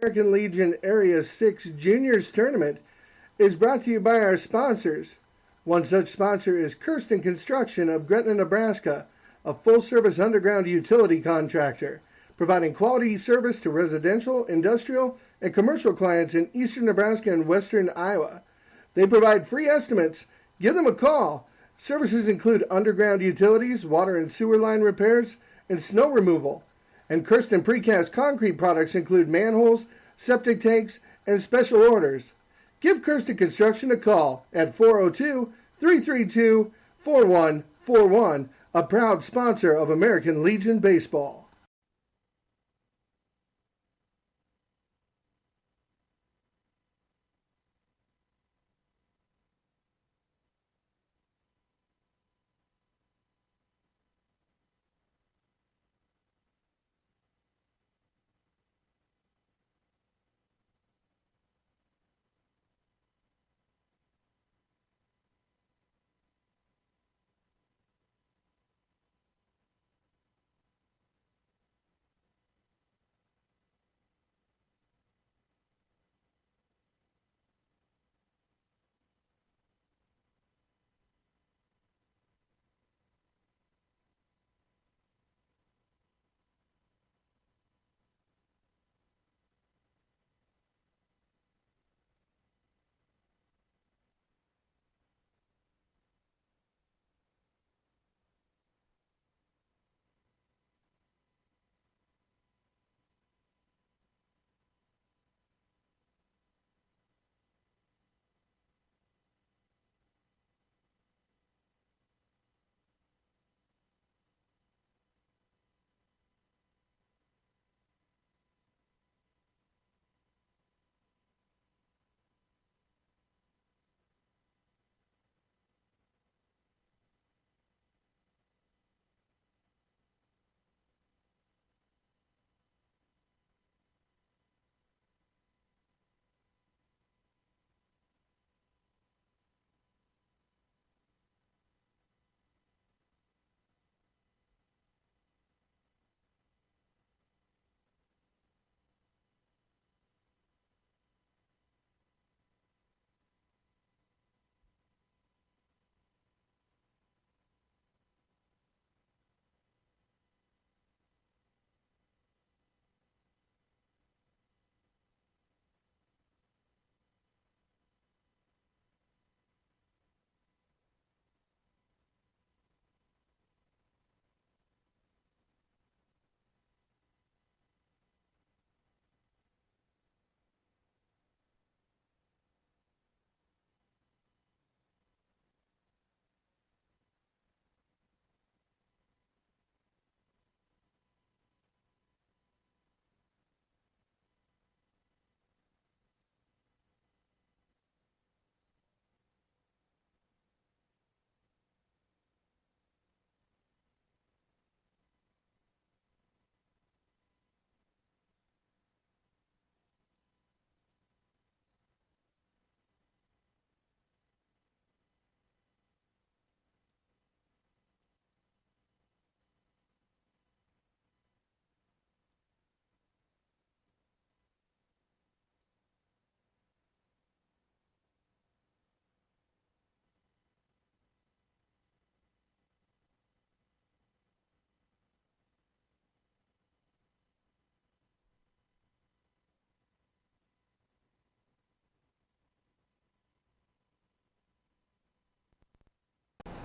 American Legion Area 6 Juniors Tournament is brought to you by our sponsors. One such sponsor is Kirsten Construction of Gretna, Nebraska, a full-service underground utility contractor, providing quality service to residential, industrial, and commercial clients in eastern Nebraska and western Iowa. They provide free estimates. Give them a call. Services include underground utilities, water and sewer line repairs, and snow removal. And Kirsten Precast Concrete products include manholes, septic tanks, and special orders. Give Kirsten Construction a call at 402-332-4141, a proud sponsor of American Legion Baseball.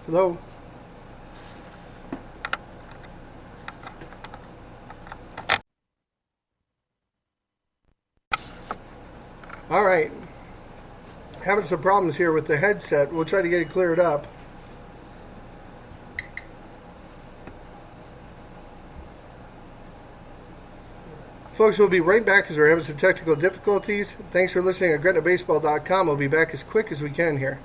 Hello? All right. Having some problems here with the headset. We'll try to get it cleared up. Folks, we'll be right back because we're having some technical difficulties. Thanks for listening at GretnaBaseball.com. We'll be back as quick as we can here.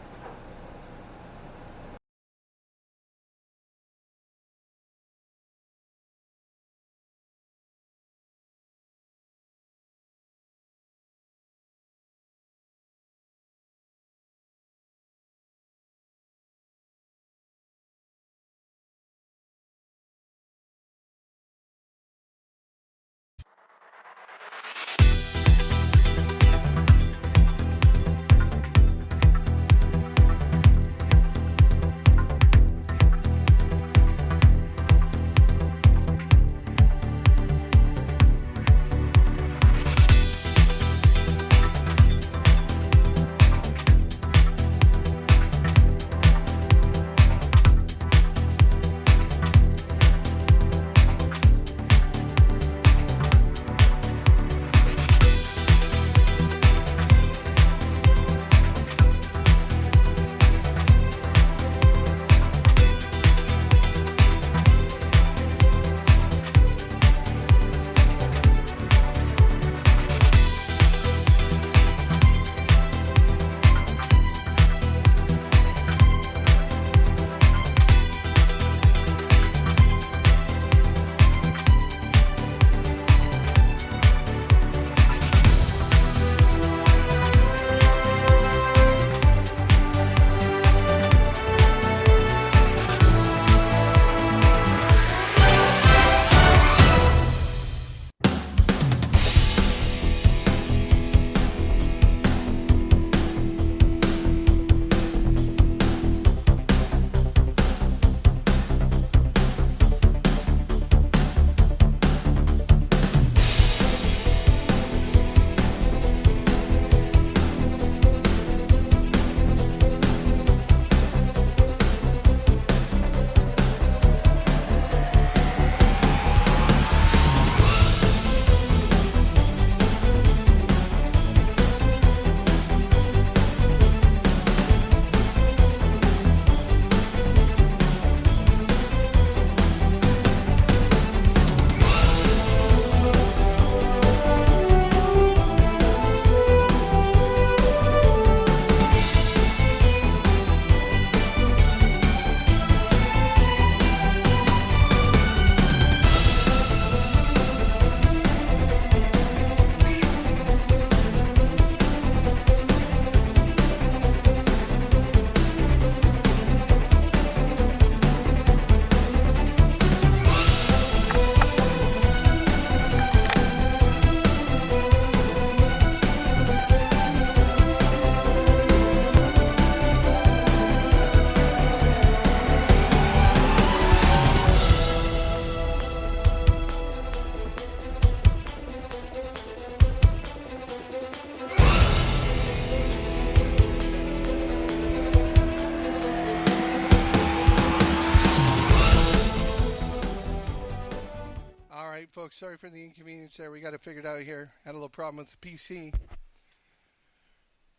folks. Sorry for the inconvenience there. We got it figured out here. Had a little problem with the PC.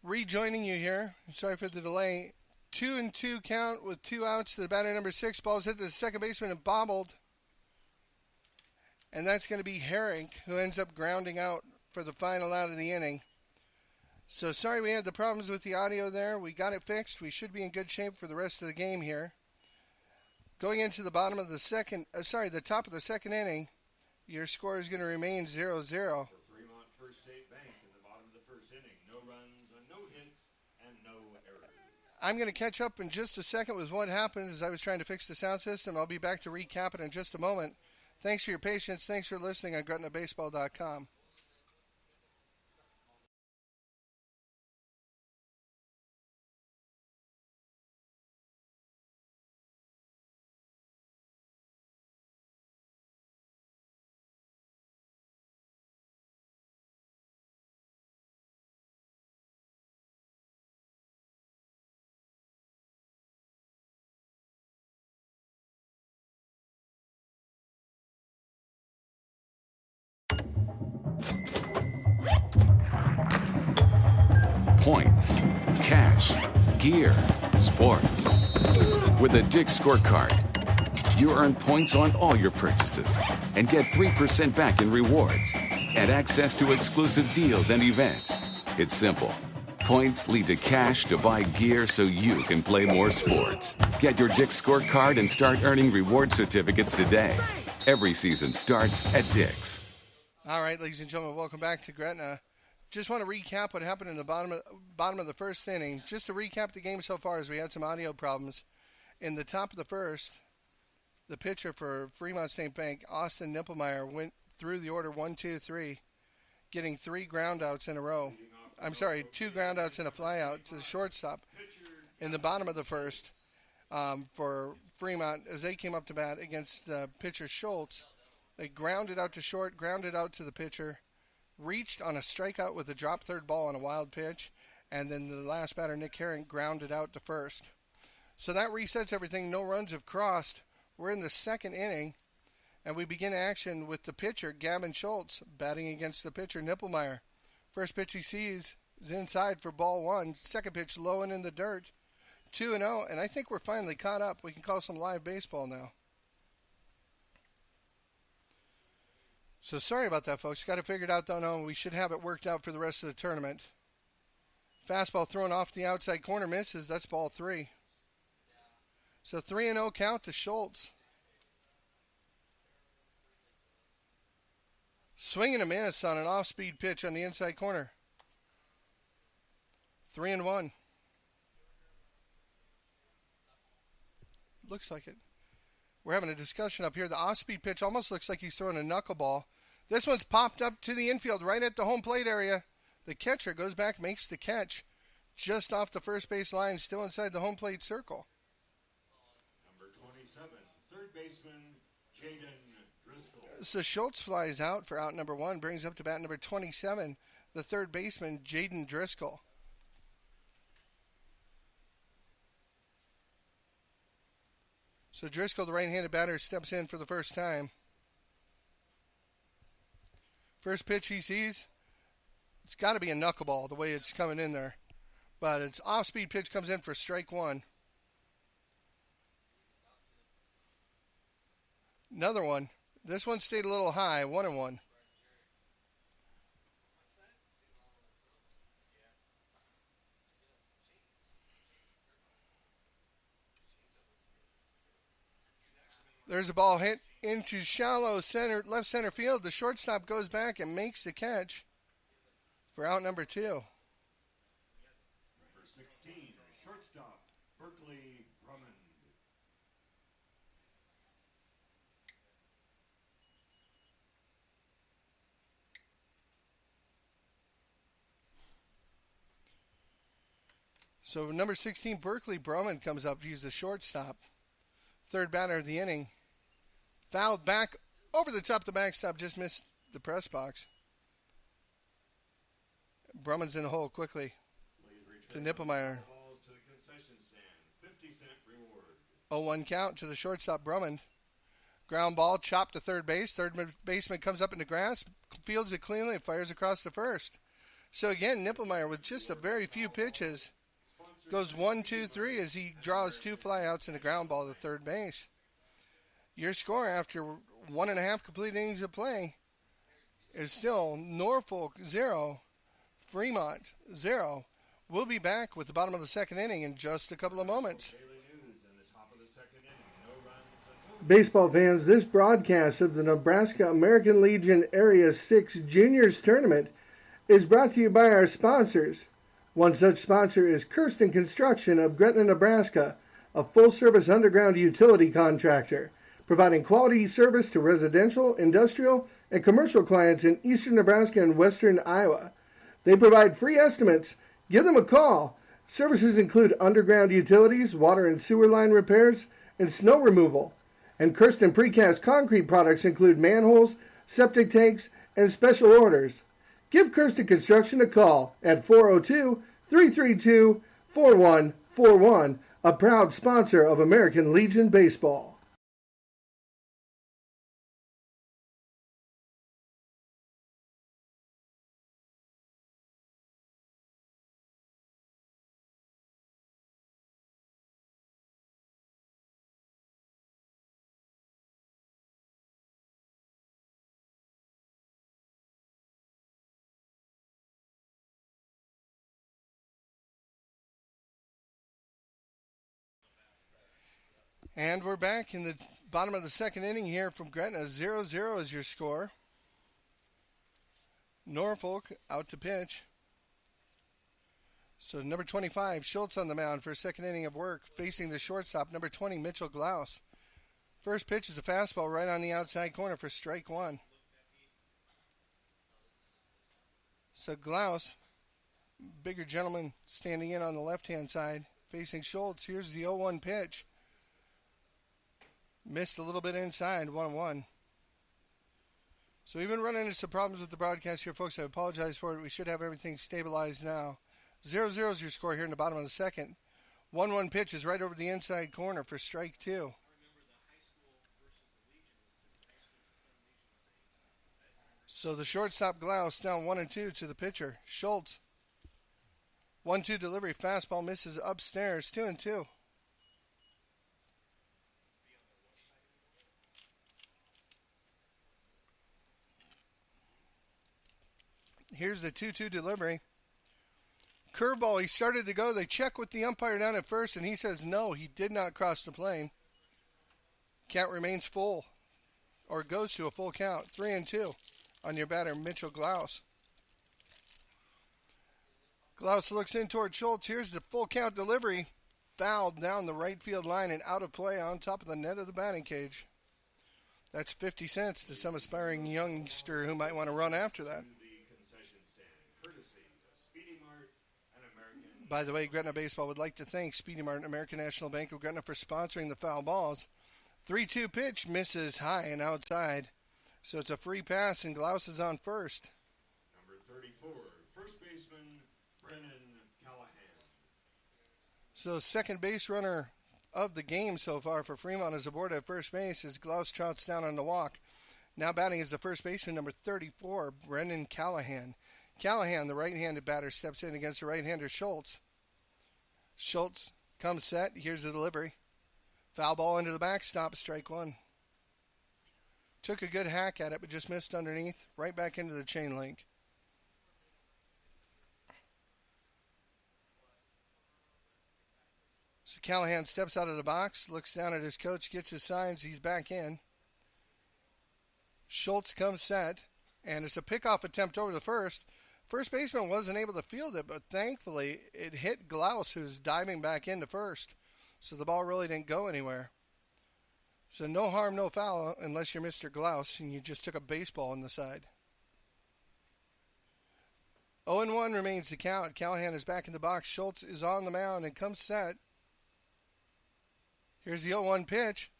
Rejoining you here. Sorry for the delay. 2-2 count with 2 outs to the batter number 6. Ball's hit the second baseman and bobbled. And that's going to be Herrick, who ends up grounding out for the final out of the inning. So sorry we had the problems with the audio there. We got it fixed. We should be in good shape for the rest of the game here. Going into the top of the second inning, your score is going to remain 0-0. For Fremont First State Bank in the bottom of the first inning. No runs, no hits, and no errors. I'm going to catch up in just a second with what happened as I was trying to fix the sound system. I'll be back to recap it in just a moment. Thanks for your patience. Thanks for listening on GretnaBaseball.com. Points, cash, gear, sports. With a Dick's Scorecard, you earn points on all your purchases and get 3% back in rewards and access to exclusive deals and events. It's simple. Points lead to cash to buy gear so you can play more sports. Get your Dick's Scorecard and start earning reward certificates today. Every season starts at Dick's. All right, ladies and gentlemen, welcome back to Gretna. Just want to recap what happened in the bottom of the first inning. Just to recap the game so far, as we had some audio problems. In the top of the first, the pitcher for Fremont State Bank, Austin Nippelmeyer, went through the order 1-2-3, getting 3 groundouts in a row. 2 groundouts and a flyout to the shortstop in the bottom of the first for Fremont as they came up to bat against pitcher Schultz. They grounded out to short, grounded out to the pitcher, reached on a strikeout with a drop third ball on a wild pitch, and then the last batter, Nick Herring, grounded out to first. So that resets everything. No runs have crossed. We're in the second inning, and we begin action with the pitcher, Gavin Schultz, batting against the pitcher, Nippelmeyer. First pitch he sees is inside for ball 1. Second pitch low and in the dirt. 2-0, and I think we're finally caught up. We can call some live baseball now. So sorry about that, folks. Got it figured out, though. No, we should have it worked out for the rest of the tournament. Fastball thrown off the outside corner, misses. That's ball 3. So 3-0 count to Schultz. Swing and a miss on an off-speed pitch on the inside corner. 3-1. Looks like it. We're having a discussion up here. The off-speed pitch almost looks like he's throwing a knuckleball. This one's popped up to the infield right at the home plate area. The catcher goes back, makes the catch just off the first base line, still inside the home plate circle. Number 27, third baseman, Jaden Driscoll. So Schultz flies out for out number 1, brings up to bat number 27, the third baseman, Jaden Driscoll. So Driscoll, the right-handed batter, steps in for the first time. First pitch he sees, it's got to be a knuckleball the way it's coming in there. But it's off-speed pitch, comes in for strike 1. Another one. This one stayed a little high, 1-1. There's a ball hit into shallow center, left center field. The shortstop goes back and makes the catch for out number 2. Number 16, shortstop, Berkeley Drummond. So number 16, Berkeley Drummond, comes up. He's the shortstop. Third batter of the inning. Fouled back over the top of the backstop, just missed the press box. Brummond's in the hole quickly to Nippelmeyer. Balls to the concession stand, 50-cent reward. 0-1 count to the shortstop, Brummond. Ground ball chopped to third base. Third baseman comes up in the grass, fields it cleanly, and fires across to first. So again, Nippelmeyer with just a very few pitches goes 1-2-3 as he draws 2 flyouts and a ground ball to third base. Your score after 1.5 complete innings of play is still Norfolk 0, Fremont 0. We'll be back with the bottom of the second inning in just a couple of moments. Baseball fans, this broadcast of the Nebraska American Legion Area 6 Juniors Tournament is brought to you by our sponsors. One such sponsor is Kirsten Construction of Gretna, Nebraska, a full-service underground utility contractor, providing quality service to residential, industrial, and commercial clients in eastern Nebraska and western Iowa. They provide free estimates. Give them a call. Services include underground utilities, water and sewer line repairs, and snow removal. And Kirsten Precast Concrete products include manholes, septic tanks, and special orders. Give Kirsten Construction a call at 402-332-4141, a proud sponsor of American Legion Baseball. And we're back in the bottom of the second inning here from Gretna. 0-0 is your score. Norfolk out to pitch. So number 25, Schultz on the mound for a second inning of work, facing the shortstop, number 20, Mitchell Glaus. First pitch is a fastball right on the outside corner for strike one. So Glaus, bigger gentleman standing in on the left-hand side, facing Schultz. Here's the 0-1 pitch. Missed a little bit inside, 1-1. So we've been running into some problems with the broadcast here, folks. I apologize for it. We should have everything stabilized now. 0-0 is your score here in the bottom of the second. 1-1 pitch is right over the inside corner for strike two. So the shortstop Glaus down 1-2 to the pitcher. Schultz. 1-2 delivery. Fastball misses upstairs. 2-2. Here's the 2-2 delivery. Curveball, he started to go. They check with the umpire down at first, and he says no, he did not cross the plane. Count remains full, or goes to a full count. 3-2 on your batter, Mitchell Glaus. Glaus looks in toward Schultz. Here's the full count delivery. Fouled down the right field line and out of play on top of the net of the batting cage. That's 50 cents to some aspiring youngster who might want to run after that. By the way, Gretna Baseball would like to thank Speedy Mart and American National Bank of Gretna for sponsoring the foul balls. 3-2 pitch misses high and outside. So it's a free pass, and Glaus is on first. Number 34, first baseman, Brennan Callahan. So second base runner of the game so far for Fremont is aboard at first base as Glaus trots down on the walk. Now batting is the first baseman, number 34, Brennan Callahan. Callahan, the right-handed batter, steps in against the right-hander Schultz. Schultz comes set. Here's the delivery. Foul ball into the backstop, strike one. Took a good hack at it, but just missed underneath. Right back into the chain link. So Callahan steps out of the box, looks down at his coach, gets his signs. He's back in. Schultz comes set, and it's a pickoff attempt over the first. First baseman wasn't able to field it, but thankfully it hit Glaus, who's diving back into first. So the ball really didn't go anywhere. So no harm, no foul, unless you're Mr. Glaus and you just took a baseball on the side. 0-1 remains the count. Callahan is back in the box. Schultz is on the mound and comes set. Here's the 0-1 pitch.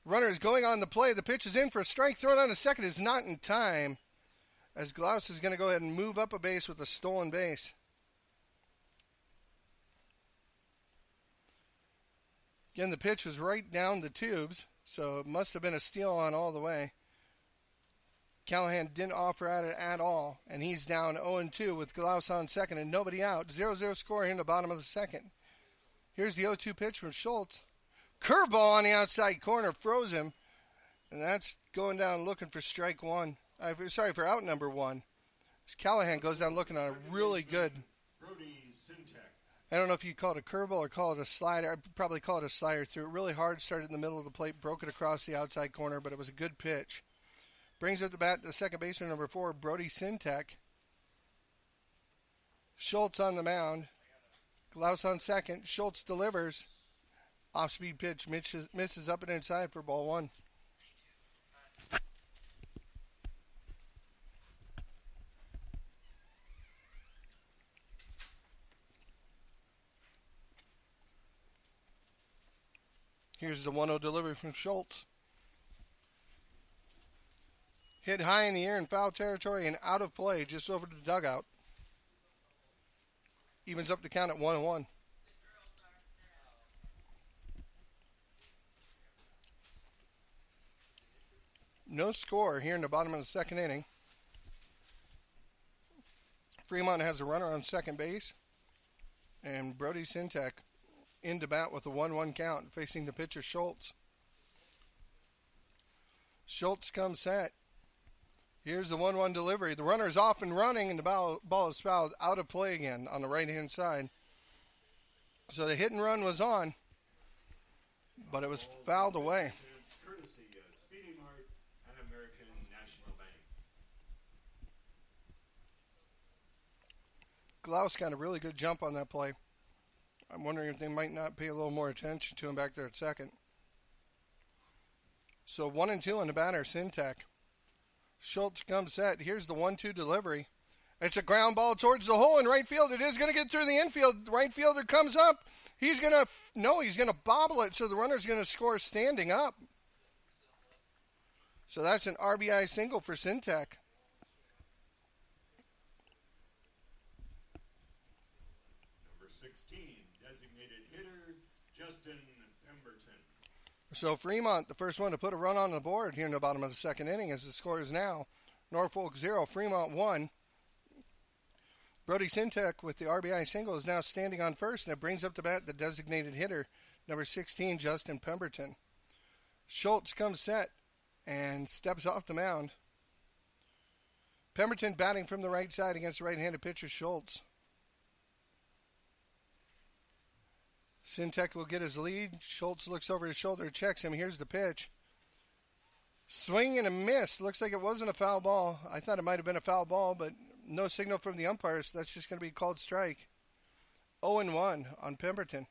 Runner is going on the play. The pitch is in for a strike. Thrown on a second is not in time, as Glaus is going to go ahead and move up a base with a stolen base. Again, the pitch was right down the tubes. So it must have been a steal on all the way. Callahan didn't offer at it at all, and he's down 0-2 with Glaus on second and nobody out. 0-0 score here in the bottom of the second. Here's the 0-2 pitch from Schultz. Curveball on the outside corner, froze him, and that's going down looking for strike one. For out number one. As Callahan goes down looking on a really good. I don't know if you call it a curveball or call it a slider. I'd probably call it a slider. Threw it really hard, started in the middle of the plate, broke it across the outside corner, but it was a good pitch. Brings up the bat to second baseman number 4, Brody Sintek. Schultz on the mound. Glaus on second. Schultz delivers. Off-speed pitch. Misses up and inside for ball one. Here's the 1-0 delivery from Schultz. Hit high in the air in foul territory and out of play just over the dugout. Evens up the count at 1-1. No score here in the bottom of the second inning. Fremont has a runner on second base. And Brody Sintek in to bat with a 1-1 count facing the pitcher Schultz. Schultz comes set. Here's the 1-1 delivery. The runner's off and running, and the ball is fouled out of play again on the right-hand side. So the hit and run was on, but it was fouled away. Glaus got a really good jump on that play. I'm wondering if they might not pay a little more attention to him back there at second. So 1-2 on the batter, Sintek. Schultz comes set. Here's the 1-2 delivery. It's a ground ball towards the hole in right field. It is going to get through the infield. The right fielder comes up. He's going to bobble it, so the runner's going to score standing up. So that's an RBI single for Sintek. Number 16, designated hitter, Justin Pemberton. So Fremont, the first one to put a run on the board here in the bottom of the second inning, as the score is now Norfolk 0, Fremont 1. Brody Sintek with the RBI single is now standing on first, and it brings up the bat the designated hitter, number 16, Justin Pemberton. Schultz comes set and steps off the mound. Pemberton batting from the right side against the right-handed pitcher Schultz. Sintek will get his lead. Schultz looks over his shoulder, checks him. Here's the pitch. Swing and a miss. Looks like it wasn't a foul ball. I thought it might have been a foul ball, but no signal from the umpires. So that's just going to be called strike. 0-1 on Pemberton.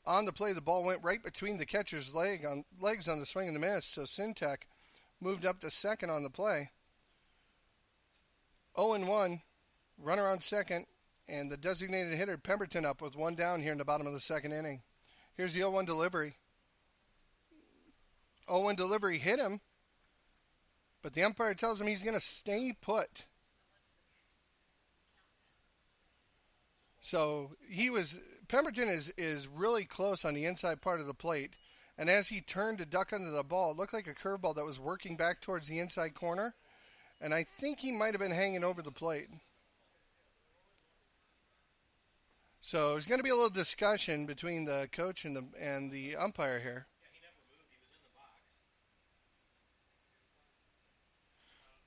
On the play, the ball went right between the catcher's legs on the swing and the miss. So Sintek moved up to second on the play. 0-1. Runner on second. And the designated hitter, Pemberton, up with one down here in the bottom of the second inning. Here's the 0-1 delivery. 0-1 delivery hit him, but the umpire tells him he's going to stay put. So Pemberton is really close on the inside part of the plate, and as he turned to duck under the ball, it looked like a curveball that was working back towards the inside corner, and I think he might have been hanging over the plate. So there's going to be a little discussion between the coach and the umpire here. Yeah, he never moved. He was in the box.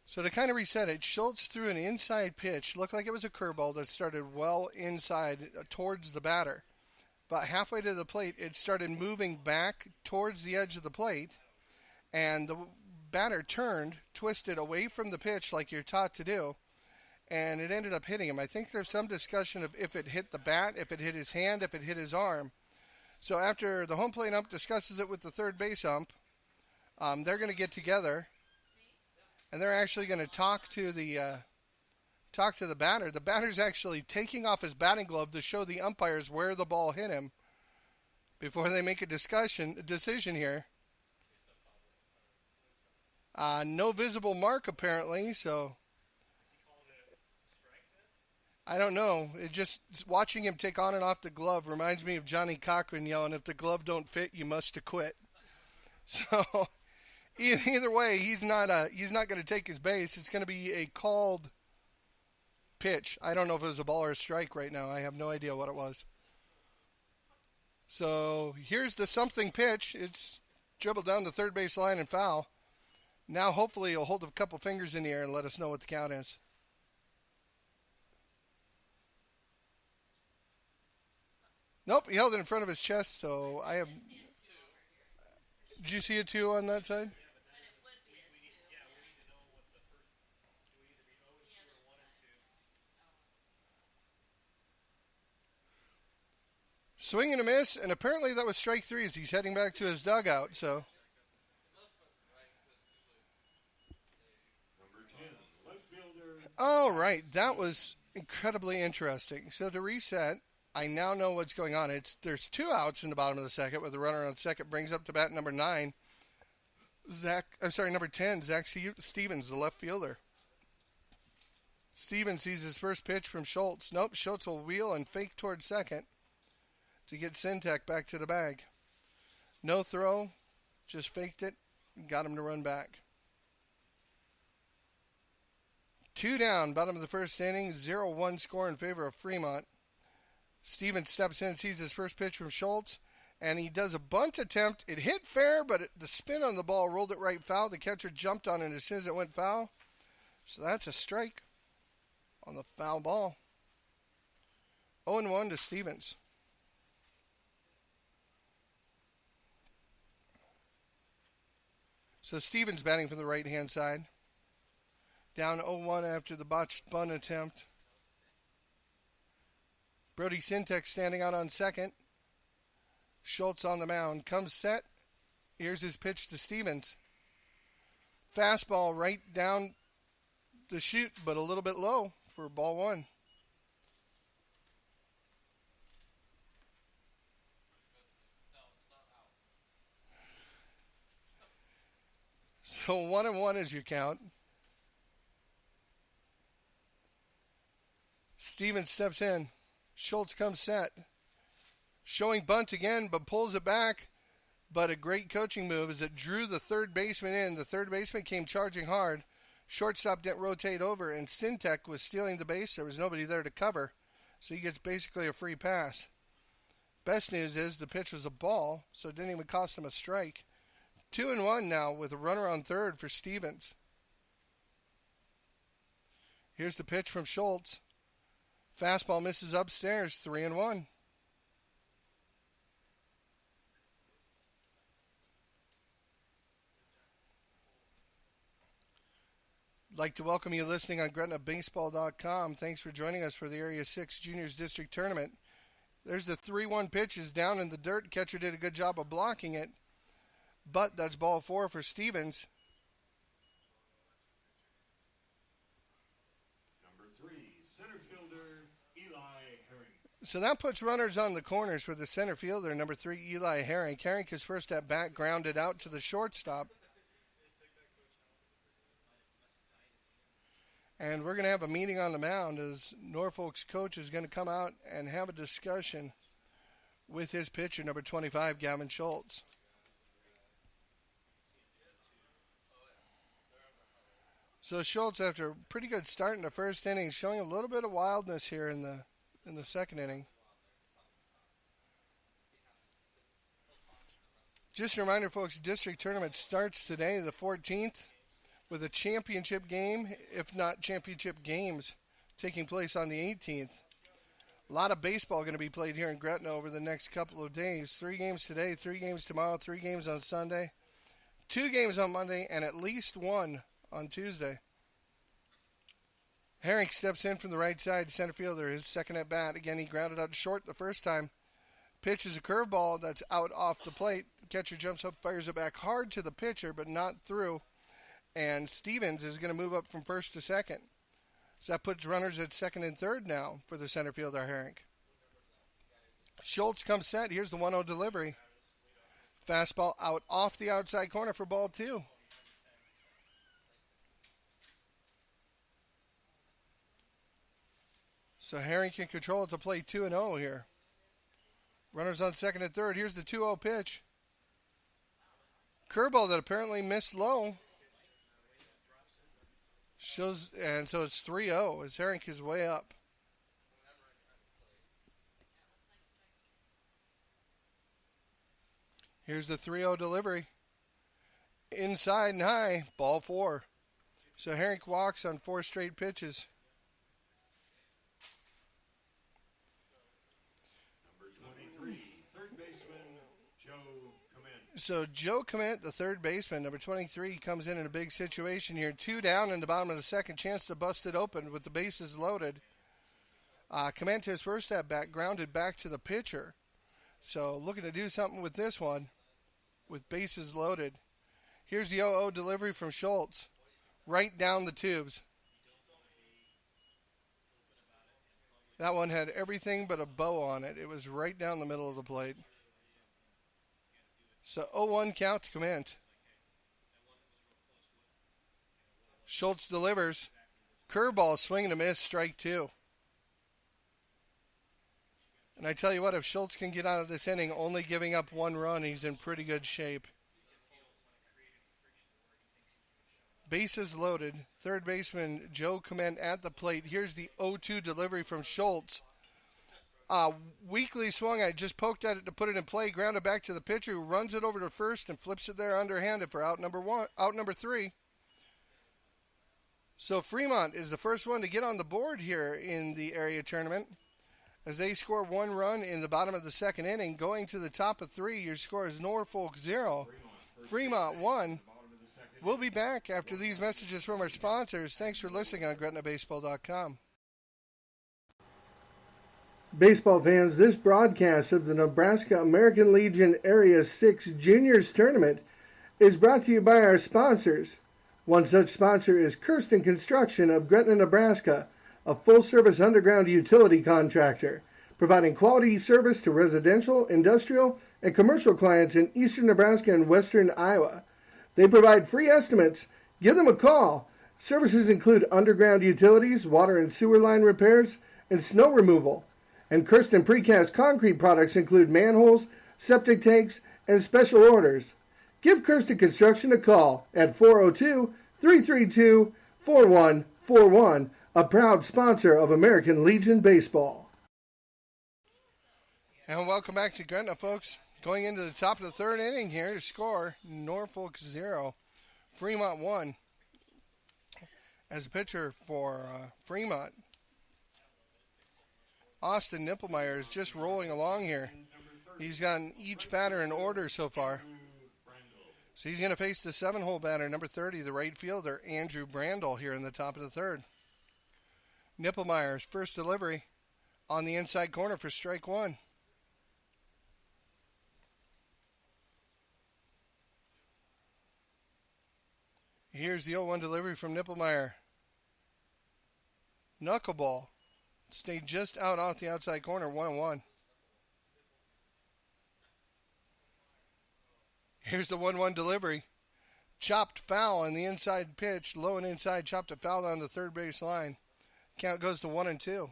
So to kind of reset it, Schultz threw an inside pitch. Looked like it was a curveball that started well inside towards the batter. About halfway to the plate, it started moving back towards the edge of the plate. And the batter turned, twisted away from the pitch like you're taught to do. And it ended up hitting him. I think there's some discussion of if it hit the bat, if it hit his hand, if it hit his arm. So after the home plate ump discusses it with the third base ump, they're going to get together, and they're actually going to talk to the batter. The batter's actually taking off his batting glove to show the umpires where the ball hit him before they make a decision here. No visible mark apparently, so. I don't know. It just watching him take on and off the glove reminds me of Johnny Cochran yelling, "If the glove don't fit, you must have quit." So either way, he's not going to take his base. It's going to be a called pitch. I don't know if it was a ball or a strike right now. I have no idea what it was. So here's the something pitch. It's dribbled down the third base line and foul. Now hopefully he'll hold a couple fingers in the air and let us know what the count is. Nope, he held it in front of his chest, so I have... Did you see a 2 on that side? Swing and a miss, and apparently that was strike 3 as he's heading back to his dugout, so... Number 10, left fielder. All right, that was incredibly interesting. So to reset, I now know what's going on. There's 2 outs in the bottom of the second with a runner on second. Brings up to bat number 9, number 10, Zach Stevens, the left fielder. Stevens sees his first pitch from Schultz. Nope, Schultz will wheel and fake towards second to get Sintek back to the bag. No throw, just faked it, got him to run back. 2 down, bottom of the first inning, 0-1 score in favor of Fremont. Stevens steps in, sees his first pitch from Schultz, and he does a bunt attempt. It hit fair, but the spin on the ball rolled it right foul. The catcher jumped on it as soon as it went foul. So that's a strike on the foul ball. 0-1 to Stevens. So Stevens batting from the right-hand side. Down 0-1 after the botched bunt attempt. Brody Sintek standing out on second. Schultz on the mound. Comes set. Here's his pitch to Stevens. Fastball right down the chute, but a little bit low for ball 1. So 1-1 is your count. Stevens steps in. Schultz comes set. Showing bunt again, but pulls it back. But a great coaching move as it drew the third baseman in. The third baseman came charging hard. Shortstop didn't rotate over, and Sintek was stealing the base. There was nobody there to cover, so he gets basically a free pass. Best news is the pitch was a ball, so it didn't even cost him a strike. 2-1 now with a runner on third for Stevens. Here's the pitch from Schultz. Fastball misses upstairs, 3-1. I'd like to welcome you listening on GretnaBaseball.com. Thanks for joining us for the Area 6 Juniors District Tournament. There's the 3-1 pitch is down in the dirt. Catcher did a good job of blocking it. But that's ball 4 for Stevens. Number 3, center fielder, Eli Herring. So that puts runners on the corners for the center fielder, number 3, Eli Herring. Herring, his first at bat, grounded out to the shortstop. And we're going to have a meeting on the mound as Norfolk's coach is going to come out and have a discussion with his pitcher, number 25, Gavin Schultz. So Schultz, after a pretty good start in the first inning, showing a little bit of wildness here in the second inning. Just a reminder, folks, district tournament starts today, the 14th, with a championship game, if not championship games, taking place on the 18th. A lot of baseball going to be played here in Gretna over the next couple of days. 3 games today, 3 games tomorrow, 3 games on Sunday, 2 games on Monday, and at least 1 on Tuesday. Herring steps in from the right side, center fielder, his second at bat. Again, he grounded out short the first time. Pitch is a curveball that's out off the plate. Catcher jumps up, fires it back hard to the pitcher, but not through. And Stevens is going to move up from first to second. So that puts runners at second and third now for the center fielder, Herring. Schultz comes set. Here's the 1-0 delivery. Fastball out off the outside corner for ball 2. So Herring can control it to play 2-0 here. Runners on second and third. Here's the 2-0 pitch. Curveball that apparently missed low. And so it's 3-0 as Herring is way up. Here's the 3-0 delivery. Inside and high, ball 4. So Herring walks on 4 straight pitches. So Joe Clement, the third baseman, number 23, comes in a big situation here. 2 down in the bottom of the second. Chance to bust it open with the bases loaded. Clement, his first at bat, grounded back to the pitcher. So looking to do something with this one with bases loaded. Here's the 0-0 delivery from Schultz. Right down the tubes. That one had everything but a bow on it. It was right down the middle of the plate. So 0-1 count to Clement. Schultz delivers. Curveball, swing and a miss, strike 2. And I tell you what, if Schultz can get out of this inning only giving up 1 run, he's in pretty good shape. Bases loaded. Third baseman Joe Clement at the plate. Here's the 0-2 delivery from Schultz. Weakly swung. I just poked at it to put it in play. Grounded back to the pitcher who runs it over to first and flips it there underhanded for out number 3. So Fremont is the first one to get on the board here in the area tournament as they score 1 run in the bottom of the second inning. Going to the top of 3, your score is Norfolk 0, Fremont 1. We'll be back after these messages from our sponsors. Thanks for listening on GretnaBaseball.com. Baseball fans, this broadcast of the Nebraska American Legion Area 6 Juniors Tournament is brought to you by our sponsors. One such sponsor is Kirsten Construction of Gretna, Nebraska, a full-service underground utility contractor, providing quality service to residential, industrial, and commercial clients in eastern Nebraska and western Iowa. They provide free estimates. Give them a call. Services include underground utilities, water and sewer line repairs, and snow removal. And Kirsten Precast Concrete products include manholes, septic tanks, and special orders. Give Kirsten Construction a call at 402-332-4141, a proud sponsor of American Legion Baseball. And welcome back to Gretna, folks. Going into the top of the third inning here to score Norfolk 0, Fremont 1. As a pitcher for Fremont, Austin Nippelmeyer is just rolling along here. He's gotten each batter in order so far. So he's going to face the 7-hole batter, number 30, the right fielder, Andrew Brandel, here in the top of the third. Nippelmeyer's first delivery on the inside corner for strike 1. Here's the 0-1 delivery from Nippelmeyer. Knuckleball. Stayed just out off the outside corner, 1-1. Here's the 1-1 delivery. Chopped foul on the inside pitch, low and inside, chopped it foul down the third base line. Count goes to 1-2.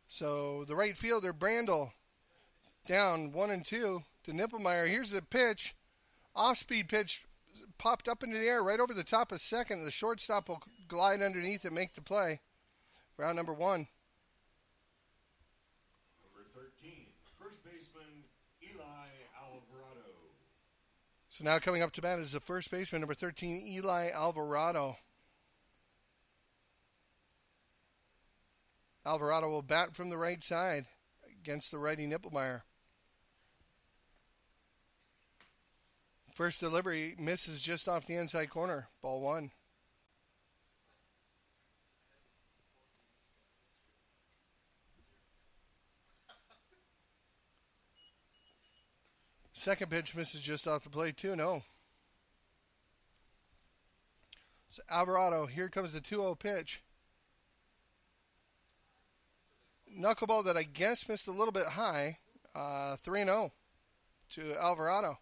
So the right fielder, Brandel, down 1-2 to Nippelmeyer. Here's the pitch. Off-speed pitch popped up into the air right over the top of second. The shortstop will glide underneath and make the play. Round number 1. Number 13, first baseman Eli Alvarado. So now coming up to bat is the first baseman, number 13, Eli Alvarado. Alvarado will bat from the right side against the righty Nippelmeyer. First delivery misses just off the inside corner. Ball 1. Second pitch misses just off the plate, 2-0. So Alvarado, here comes the 2-0 pitch. Knuckleball that I guess missed a little bit high. 3-0 to Alvarado.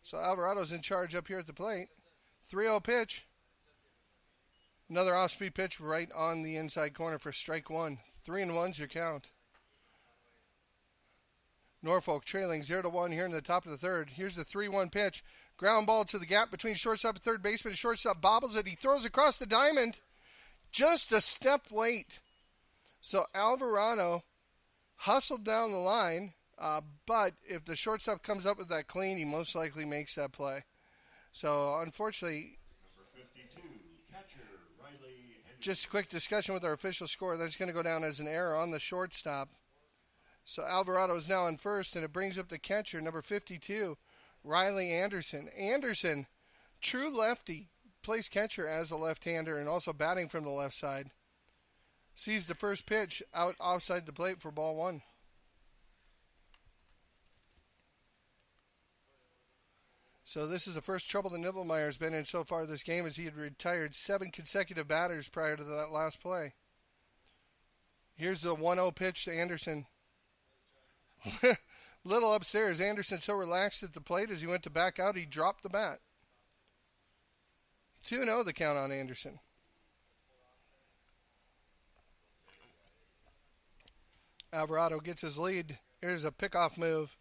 So Alvarado's in charge up here at the plate. 3-0 pitch. Another off-speed pitch right on the inside corner for strike one. 3-1's your count. Norfolk trailing 0-1 here in the top of the third. Here's the 3-1 pitch. Ground ball to the gap between shortstop and third baseman. Shortstop bobbles it. He throws across the diamond. Just a step late. So Alvarado hustled down the line, but if the shortstop comes up with that clean, he most likely makes that play. So unfortunately, Number 52, catcher Riley Henderson. just a quick discussion with our official score. That's going to go down as an error on the shortstop. So Alvarado is now in first, and it brings up the catcher, number 52, Riley Anderson. Anderson, true lefty, plays catcher as a left-hander and also batting from the left side. Sees the first pitch out offside the plate for ball one. So this is the first trouble that Nibblemeyer's been in so far this game, as he had retired 7 consecutive batters prior to that last play. Here's the 1-0 pitch to Anderson. Little upstairs. Anderson so relaxed at the plate as he went to back out, he dropped the bat. 2-0 the count on Anderson. Alvarado gets his lead. Here's a pickoff move,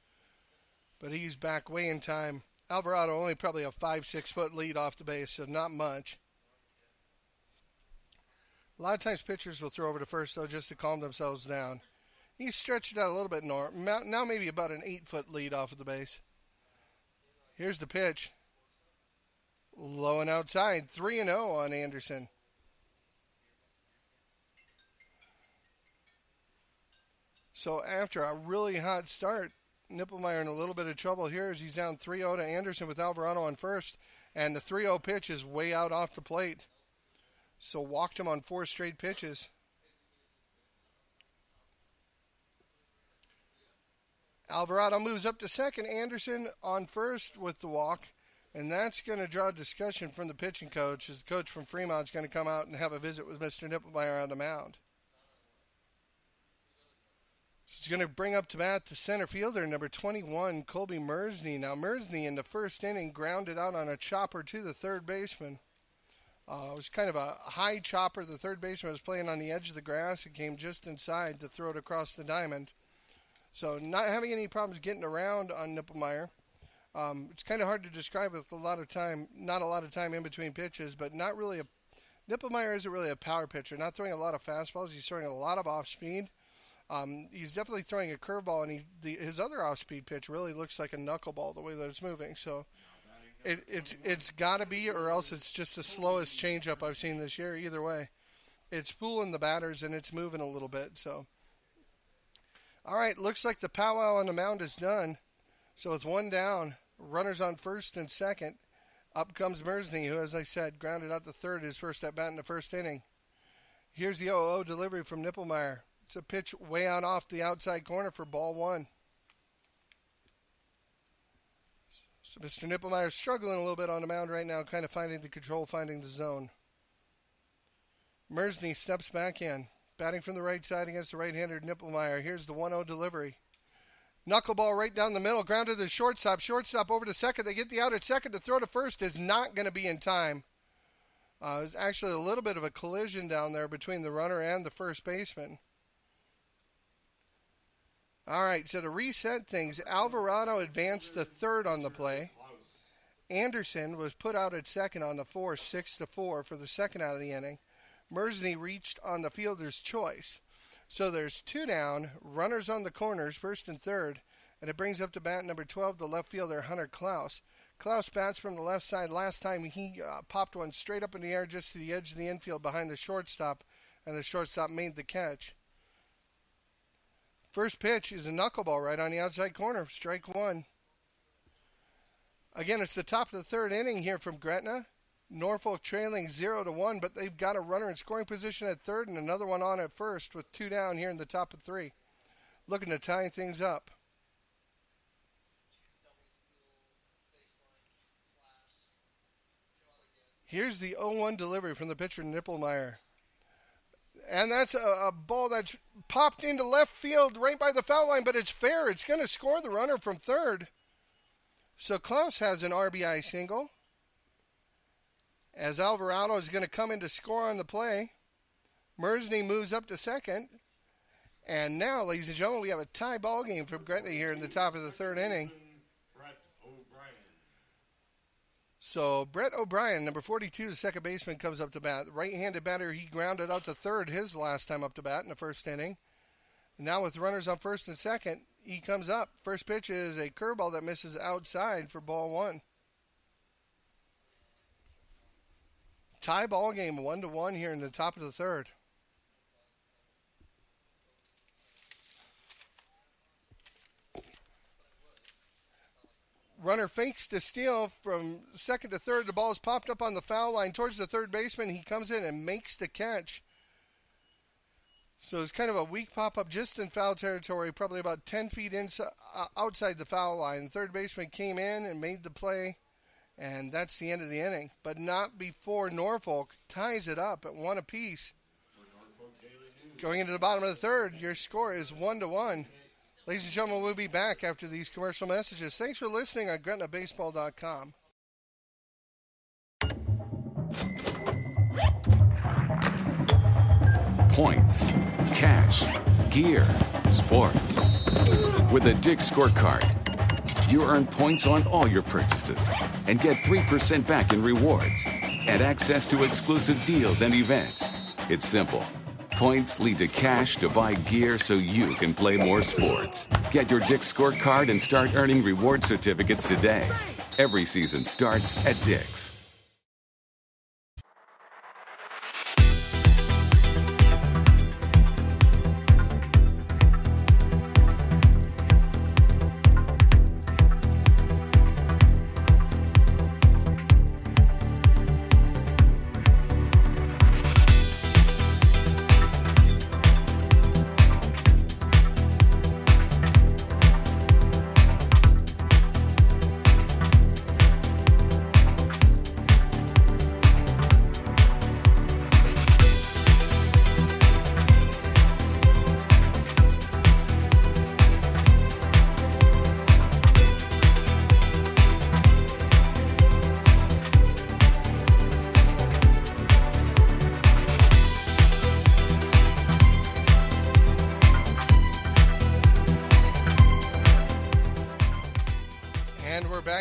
but he's back way in time. Alvarado only probably a 5-6 foot lead off the base, so not much. A lot of times pitchers will throw over to first, though, just to calm themselves down. He stretched it out a little bit more. Now maybe about an 8-foot lead off of the base. Here's the pitch. Low and outside. 3-0 on Anderson. So after a really hot start, Nipplemeyer in a little bit of trouble here as he's down 3-0 to Anderson with Alvarado on first. And the 3-0 pitch is way out off the plate. So walked him on 4 straight pitches. Alvarado moves up to second. Anderson on first with the walk. And that's going to draw discussion from the pitching coach, as the coach from Fremont is going to come out and have a visit with Mr. Nipplemeyer on the mound. So he's going to bring up to bat the center fielder, number 21, Colby Mersney. Now, Mersney in the first inning grounded out on a chopper to the third baseman. It was kind of a high chopper. The third baseman was playing on the edge of the grass. It came just inside to throw it across the diamond. So not having any problems getting around on Nipplemeyer. It's kind of hard to describe with not a lot of time in between pitches, but Nipplemeyer isn't really a power pitcher. Not throwing a lot of fastballs. He's throwing a lot of off-speed. He's definitely throwing a curveball, and his other off-speed pitch really looks like a knuckleball the way that it's moving. So it's got to be, or else it's just the slowest changeup I've seen this year. Either way, it's fooling the batters, and it's moving a little bit. So, all right, looks like the powwow on the mound is done. So with one down, runners on first and second, up comes Mersney, who, as I said, grounded out to third his first at bat in the first inning. Here's the 0-0 delivery from Nipplemeyer. It's a pitch way out off the outside corner for ball one. So Mr. Nipplemeyer is struggling a little bit on the mound right now, kind of finding the control, finding the zone. Mersney steps back in, batting from the right side against the right-hander Nipplemeyer. Here's the 1-0 delivery. Knuckleball right down the middle, grounded to the shortstop. Shortstop over to second. They get the out at second. To throw to first is not going to be in time. It was actually a little bit of a collision down there between the runner and the first baseman. All right, so to reset things, Alvarado advanced to third on the play. Anderson was put out at second on the 4, 6-4 for the second out of the inning. Mersney reached on the fielder's choice. So there's 2 down, runners on the corners, first and third, and it brings up to bat number 12, the left fielder, Hunter Klaus. Klaus bats from the left side. Last time he popped one straight up in the air just to the edge of the infield behind the shortstop, and the shortstop made the catch. First pitch is a knuckleball right on the outside corner, strike one. Again, it's the top of the third inning here from Gretna. Norfolk trailing 0-1, but they've got a runner in scoring position at third and another one on at first with 2 down here in the top of 3. Looking to tie things up. Here's the 0-1 delivery from the pitcher, Nipplemeyer. And that's a ball that's popped into left field right by the foul line, but it's fair. It's going to score the runner from third. So Klaus has an RBI single. as Alvarado is going to come in to score on the play. Mersney moves up to second. And now, ladies and gentlemen, we have a tie ball game from Gretna here in the top of the third inning. So Brett O'Brien, number 42, the second baseman, comes up to bat. Right-handed batter, he grounded out to third his last time up to bat in the first inning. Now with runners on first and second, he comes up. First pitch is a curveball that misses outside for ball one. Tie ball game, 1-1 here in the top of the third. Runner fakes to steal from second to third. The ball is popped up on the foul line towards the third baseman. He comes in and makes the catch. So it's kind of a weak pop-up just in foul territory, probably about 10 feet inside, outside the foul line. The third baseman came in and made the play, and that's the end of the inning. But not before Norfolk ties it up at 1 apiece. Going into the bottom of the third, your score is 1-1. Ladies and gentlemen, we'll be back after these commercial messages. Thanks for listening on GretnaBaseball.com. Points, cash, gear, sports. With a Dick's Scorecard, you earn points on all your purchases and get 3% back in rewards and access to exclusive deals and events. It's simple. Points lead to cash to buy gear so you can play more sports. Get your Dick's Scorecard and start earning reward certificates today. Every season starts at Dick's.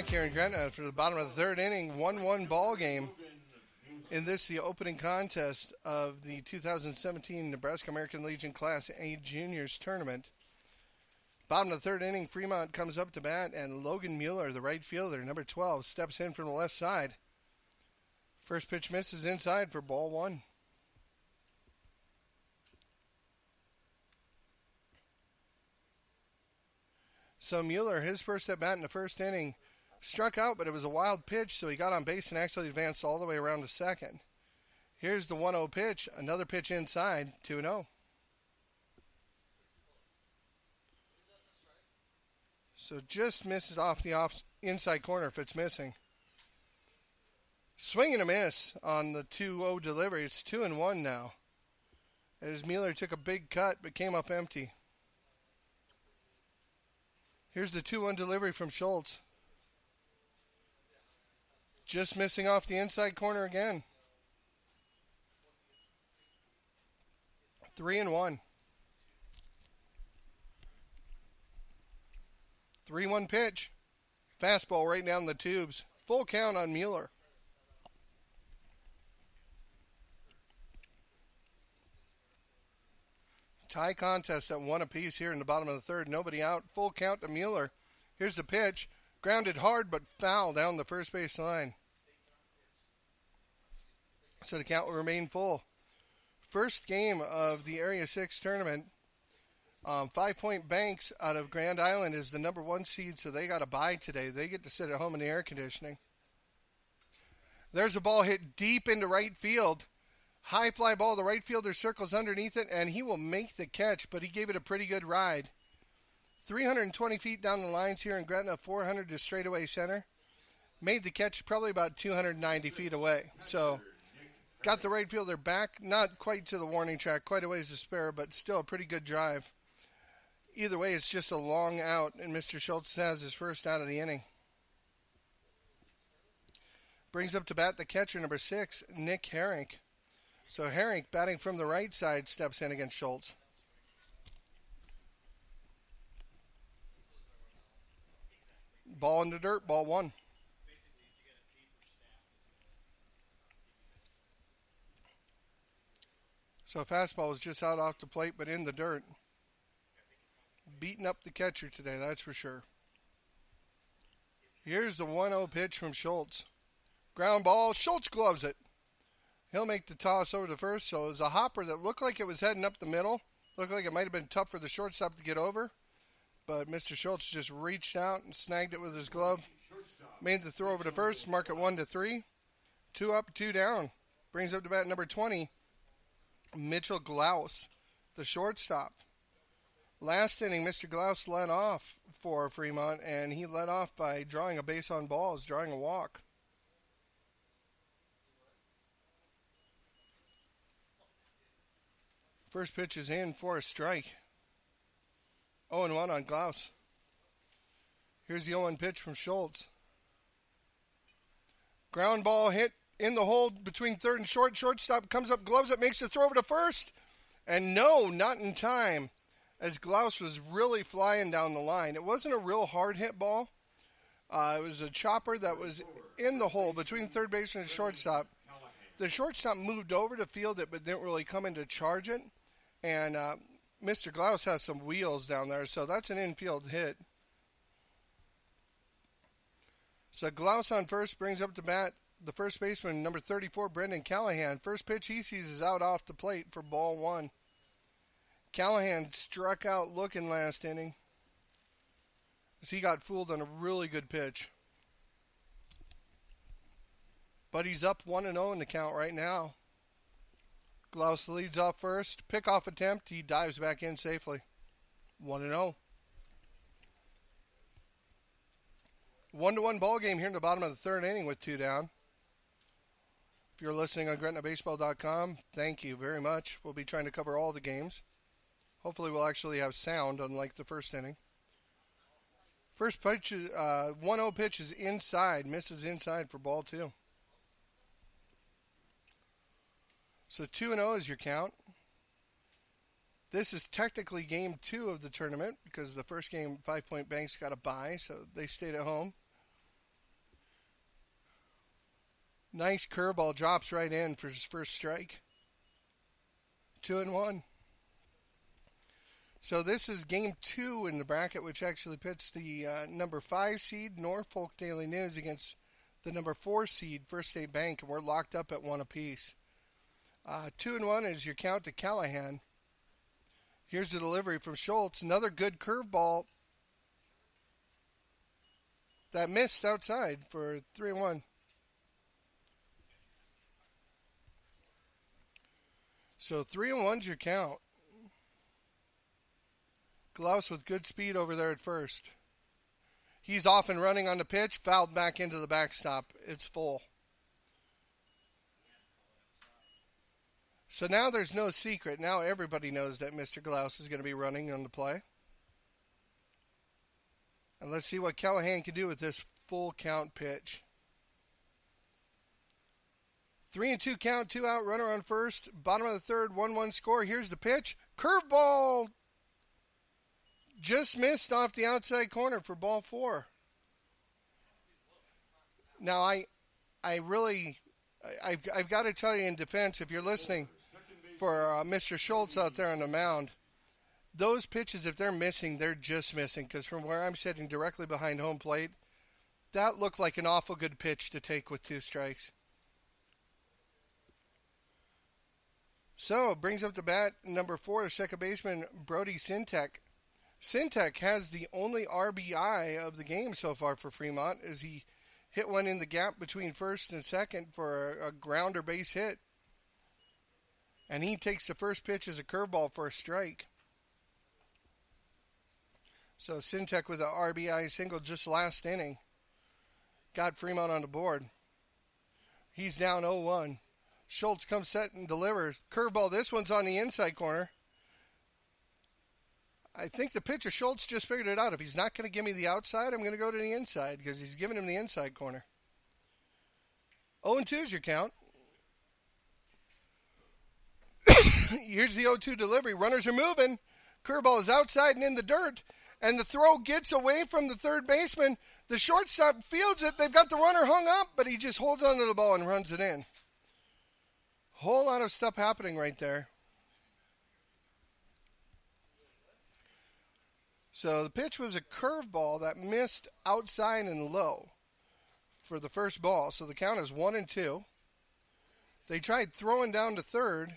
Here in Gretna for the bottom of the third inning, 1-1 ball game in this, the opening contest of the 2017 Nebraska American Legion Class A Juniors Tournament. Bottom of the third inning, Fremont comes up to bat, and Logan Mueller, the right fielder, number 12, steps in from the left side. First pitch misses inside for ball one. So Mueller, his first at bat in the first inning, struck out, but it was a wild pitch, so he got on base and actually advanced all the way around to second. Here's the 1-0 pitch, another pitch inside, 2-0. So just misses off the inside corner if it's missing. Swing and a miss on the 2-0 delivery. It's 2-1 now, as Mueller took a big cut but came up empty. Here's the 2-1 delivery from Schultz. Just missing off the inside corner again. 3-1. 3-1 pitch. Fastball right down the tubes. Full count on Mueller. Tie contest at 1 apiece here in the bottom of the third. Nobody out. Full count to Mueller. Here's the pitch. Grounded hard but foul down the first base line. So the count will remain full. First game of the Area 6 tournament. 5 Point Banks out of Grand Island is the number 1 seed, so they got a bye today. They get to sit at home in the air conditioning. There's a ball hit deep into right field. High fly ball. The right fielder circles underneath it, and he will make the catch, but he gave it a pretty good ride. 320 feet down the lines here in Gretna, 400 to straightaway center. Made the catch probably about 290 feet away. So got the right fielder back, not quite to the warning track, quite a ways to spare, but still a pretty good drive. Either way, it's just a long out, and Mr. Schultz has his first out of the inning. Brings up to bat the catcher, number 6, Nick Herink. So Herink, batting from the right side, steps in against Schultz. Ball in the dirt, ball 1. So fastball is just out off the plate, but in the dirt. Beating up the catcher today, that's for sure. Here's the 1-0 pitch from Schultz. Ground ball, Schultz gloves it. He'll make the toss over to first, so it was a hopper that looked like it was heading up the middle. Looked like it might have been tough for the shortstop to get over, but Mr. Schultz just reached out and snagged it with his glove. Made the throw over to first, mark it 1-3. 2 up, 2 down. Brings up to bat number 20, Mitchell Glaus, the shortstop. Last inning, Mr. Glaus led off for Fremont, and he led off by drawing a base on balls, drawing a walk. First pitch is in for a strike. 0-1 on Glaus. Here's the 0-1 pitch from Schultz. Ground ball hit in the hole between third and short. Shortstop comes up, gloves it, makes the throw over to first. And no, not in time, as Glaus was really flying down the line. It wasn't a real hard hit ball. It was a chopper that was in the hole between third baseman and shortstop. The shortstop moved over to field it, but didn't really come in to charge it. And Mr. Glaus has some wheels down there, so that's an infield hit. So Glaus on first, brings up to bat the first baseman, number 34, Brendan Callahan. First pitch he sees is out off the plate for ball 1. Callahan struck out looking last inning, as he got fooled on a really good pitch. But he's up 1-0 in the count right now. Glaus leads off first. Pickoff attempt. He dives back in safely. 1-0. 1-1 ball game here in the bottom of the third inning with 2 down. If you're listening on GretnaBaseball.com, thank you very much. We'll be trying to cover all the games. Hopefully we'll actually have sound, unlike the first inning. First pitch, 1-0 pitch is inside. Misses inside for ball 2. So 2-0 is your count. This is technically game 2 of the tournament because the first game, 5 Point Banks got a bye, so they stayed at home. Nice curveball, drops right in for his first strike. 2-1. So this is game 2 in the bracket, which actually pits the number 5 seed, Norfolk Daily News, against the number 4 seed, First State Bank, and we're locked up at 1 apiece. 2-1 is your count to Callahan. Here's the delivery from Schultz. Another good curveball that missed outside for 3-1. So 3-1's your count. Glaus with good speed over there at first. He's off and running on the pitch, fouled back into the backstop. It's full. So now there's no secret. Now everybody knows that Mr. Glaus is going to be running on the play. And let's see what Callahan can do with this full count pitch. 3-2 count, 2 out, runner on first. Bottom of the third, 1-1 score. Here's the pitch. Curveball! Just missed off the outside corner for ball 4. Now, I've got to tell you in defense, if you're listening, for Mr. Schultz out there on the mound, those pitches, if they're missing, they're just missing. Because from where I'm sitting directly behind home plate, that looked like an awful good pitch to take with 2 strikes. So, brings up the bat number 4, second baseman Brody Sintek. Sintek has the only RBI of the game so far for Fremont, as he hit one in the gap between first and second for a grounder base hit. And he takes the first pitch as a curveball for a strike. So Sintek with an RBI single just last inning got Fremont on the board. He's down 0-1. Schultz comes set and delivers. Curveball, this one's on the inside corner. I think the pitcher, Schultz, just figured it out. If he's not going to give me the outside, I'm going to go to the inside because he's giving him the inside corner. 0-2 is your count. Here's the 0-2 delivery. Runners are moving. Curveball is outside and in the dirt. And the throw gets away from the third baseman. The shortstop fields it. They've got the runner hung up, but he just holds onto the ball and runs it in. Whole lot of stuff happening right there. So the pitch was a curveball that missed outside and low for the first ball. So the count is 1-2. They tried throwing down to third,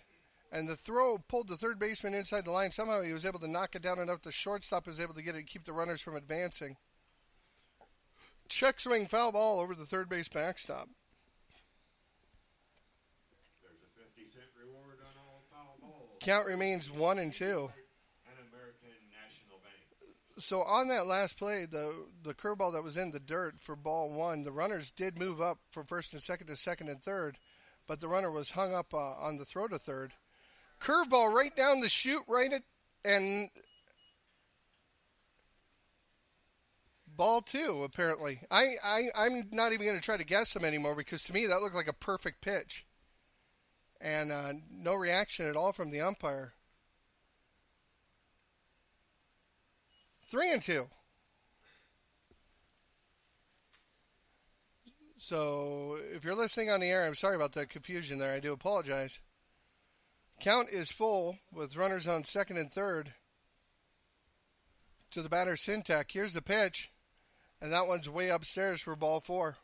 and the throw pulled the third baseman inside the line. Somehow he was able to knock it down enough the shortstop was able to get it and keep the runners from advancing. Check swing foul ball over the third base backstop. There's a 50-cent reward on all foul balls. Count remains 1-2. An American National Bank. So on that last play, the curveball that was in the dirt for ball one, the runners did move up from first and second to second and third, but the runner was hung up on the throw to third. Curveball right down the chute, and ball two, apparently. I'm not even going to try to guess them anymore because to me that looked like a perfect pitch. And no reaction at all from the umpire. 3-2. So if you're listening on the air, I'm sorry about that confusion there. I do apologize. Count is full with runners on second and third to the batter, Syntax. Here's the pitch, and that one's way upstairs for ball four.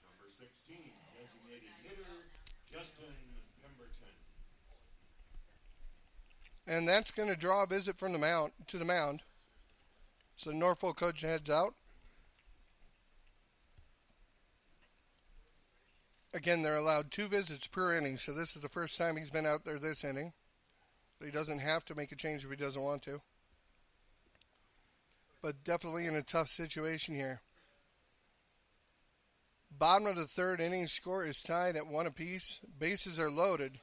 Number 16, designated hitter, Justin Pemberton. And that's going to draw a visit from the mound to the mound. So Norfolk coach heads out. Again, they're allowed 2 visits per inning, so this is the first time he's been out there this inning. He doesn't have to make a change if he doesn't want to. But definitely in a tough situation here. Bottom of the third inning, score is tied at 1 apiece. Bases are loaded.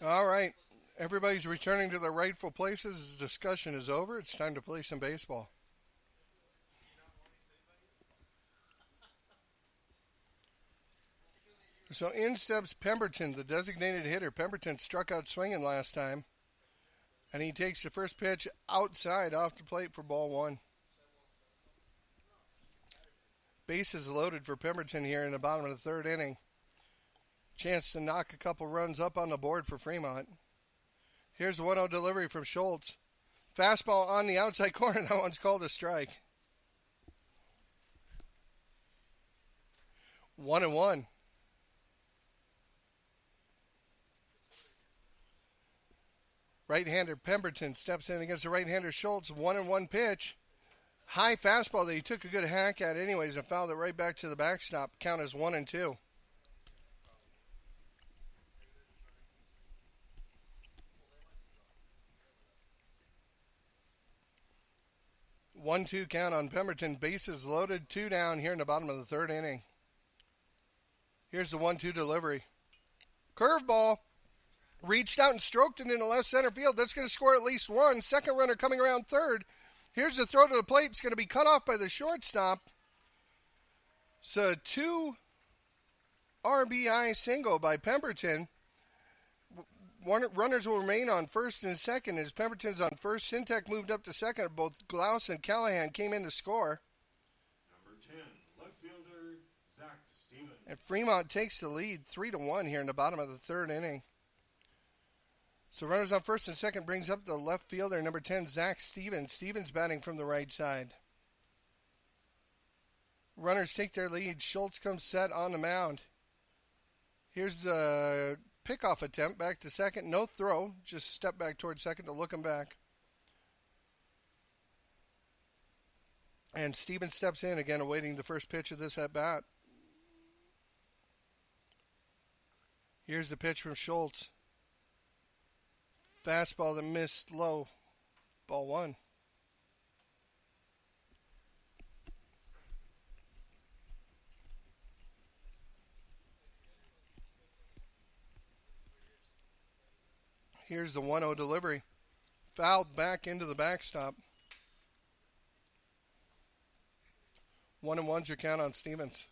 All right. Everybody's returning to their rightful places. The discussion is over. It's time to play some baseball. So in steps Pemberton, the designated hitter. Pemberton struck out swinging last time. And he takes the first pitch outside off the plate for ball one. Bases loaded for Pemberton here in the bottom of the third inning. Chance to knock a couple runs up on the board for Fremont. Here's the 1-0 delivery from Schultz. Fastball on the outside corner. That one's called a strike. 1-1. Right-hander Pemberton steps in against the right-hander Schultz. 1-1 pitch. High fastball that he took a good hack at anyways and fouled it right back to the backstop. Count is 1-2. 1-2 count on Pemberton. Bases loaded, 2 down here in the bottom of the third inning. Here's the 1-2 delivery. Curveball. Reached out and stroked it into left center field. That's going to score at least one. Second runner coming around third. Here's the throw to the plate. It's going to be cut off by the shortstop. So 2 RBI single by Pemberton. Runners will remain on first and second as Pemberton's on first. Syntax moved up to second. Both Glaus and Callahan came in to score. Number 10, left fielder, Zach Stevens. And Fremont takes the lead 3-1 here in the bottom of the third inning. So runners on first and second brings up the left fielder, number 10, Zach Stevens. Stevens batting from the right side. Runners take their lead. Schultz comes set on the mound. Here's the pickoff attempt back to second. No throw. Just step back towards second to look him back. And Stevens steps in again, awaiting the first pitch of this at-bat. Here's the pitch from Schultz. Fastball that missed low. Ball one. Here's the 1-0 delivery. Fouled back into the backstop. 1-1's your count on Stevens.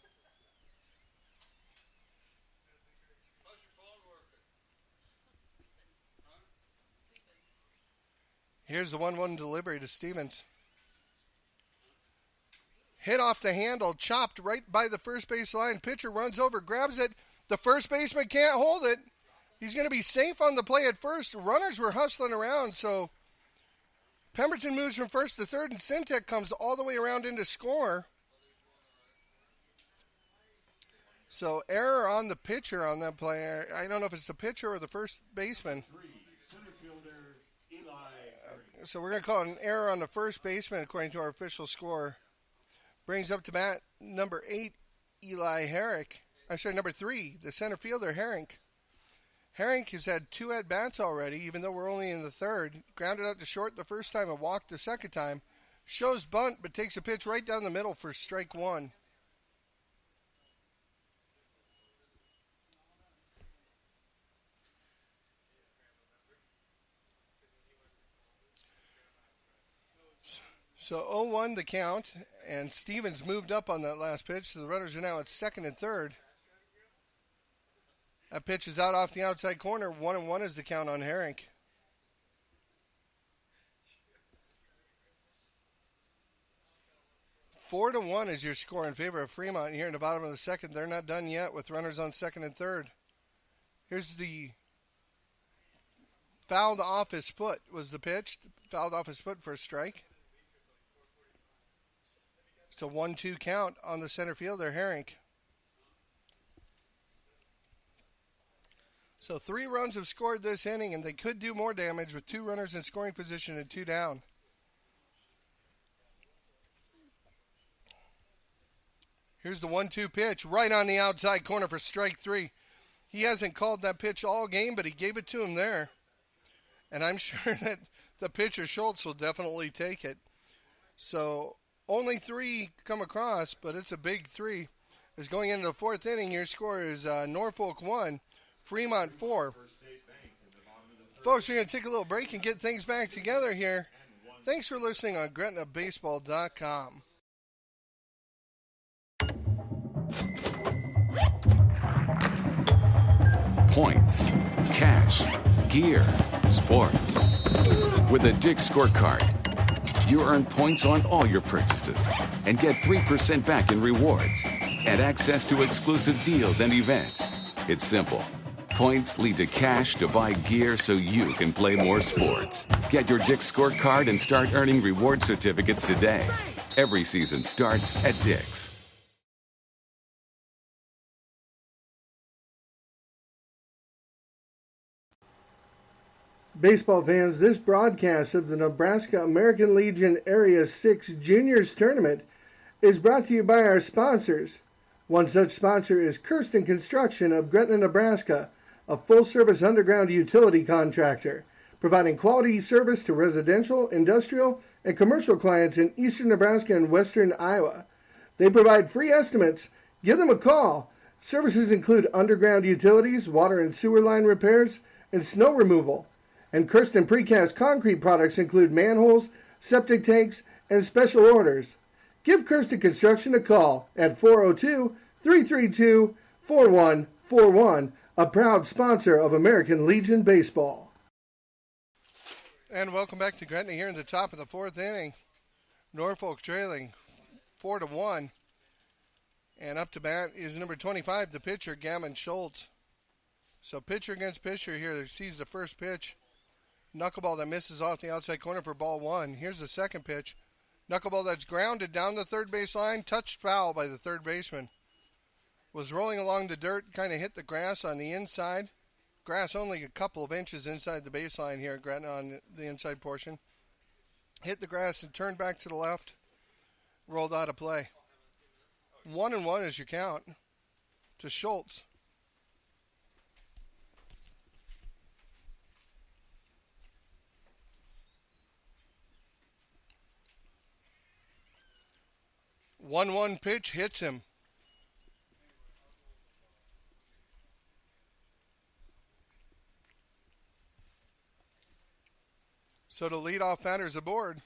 Here's the 1-1 delivery to Stevens. Hit off the handle, chopped right by the first base line. Pitcher runs over, grabs it. The first baseman can't hold it. He's going to be safe on the play at first. Runners were hustling around, so Pemberton moves from first to third, and Syntek comes all the way around into score. So error on the pitcher on that play. I don't know if it's the pitcher or the first baseman. So we're going to call it an error on the first baseman according to our official score. Brings up to bat number 8, Eli Herrick. Number 3, the center fielder, Herrick. Herrick has had 2 at-bats already, even though we're only in the third. Grounded out to short the first time and walked the second time. Shows bunt, but takes a pitch right down the middle for strike 1. So 0-1 the count, and Stevens moved up on that last pitch, so the runners are now at second and third. That pitch is out off the outside corner. 1-1 is the count on Herrick. Four to 1 is your score in favor of Fremont here in the bottom of the second. They're not done yet with runners on second and third. Here's the fouled off his foot was the pitch. Fouled off his foot for a strike. It's a 1-2 count on the center fielder, Herrick. So 3 runs have scored this inning, and they could do more damage with 2 runners in scoring position and 2 down. Here's the 1-2 pitch, right on the outside corner for strike 3. He hasn't called that pitch all game, but he gave it to him there. And I'm sure that the pitcher, Schultz, will definitely take it. So only 3 come across, but it's a big 3. As going into the 4th inning, your score is Norfolk 1, Fremont 4. Folks, we're going to take a little break and get things back together here. Thanks for listening on GretnaBaseball.com. Points, cash, gear, sports. With a Dick's Scorecard, you earn points on all your purchases and get 3% back in rewards and access to exclusive deals and events. It's simple. Points lead to cash to buy gear so you can play more sports. Get your Dick's Scorecard and start earning reward certificates today. Every season starts at Dick's. Baseball fans, this broadcast of the Nebraska American Legion Area 6 Juniors Tournament is brought to you by our sponsors. One such sponsor is Kirsten Construction of Gretna, Nebraska, a full-service underground utility contractor, providing quality service to residential, industrial, and commercial clients in eastern Nebraska and western Iowa. They provide free estimates. Give them a call. Services include underground utilities, water and sewer line repairs, and snow removal. And Kirsten Precast Concrete products include manholes, septic tanks, and special orders. Give Kirsten Construction a call at 402-332-4141, a proud sponsor of American Legion Baseball. And welcome back to Gretna here in the top of the 4th inning. Norfolk trailing 4-1. And up to bat is number 25, the pitcher, Gammon Schultz. So pitcher against pitcher here. Sees the first pitch. Knuckleball that misses off the outside corner for ball 1. Here's the second pitch. Knuckleball that's grounded down the third base line. Touched foul by the third baseman. Was rolling along the dirt. Kind of hit the grass on the inside. Grass only a couple of inches inside the baseline here at Gretna on the inside portion. Hit the grass and turned back to the left. Rolled out of play. 1-1 is your count to Schultz. One pitch hits him. So to lead off batters aboard,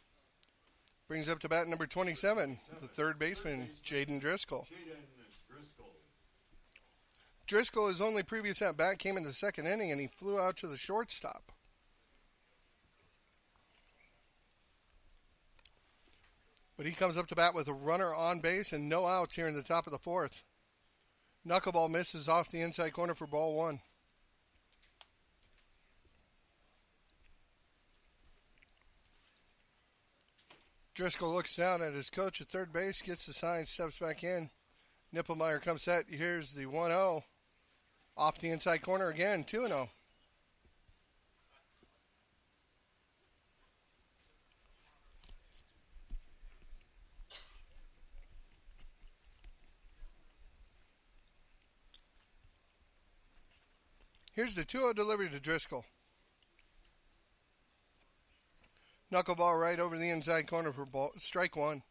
brings up to bat number 27, the third baseman, Jaden Driscoll. Driscoll, his only previous at-bat came in the second inning, and he flew out to the shortstop. But he comes up to bat with a runner on base and no outs here in the top of the fourth. Knuckleball misses off the inside corner for ball one. Driscoll looks down at his coach at third base, gets the sign, steps back in. Nippelmeyer comes set. Here's the 1-0. Off the inside corner again, 2-0. Here's the 2-0 delivery to Driscoll. Knuckleball right over the inside corner for strike one.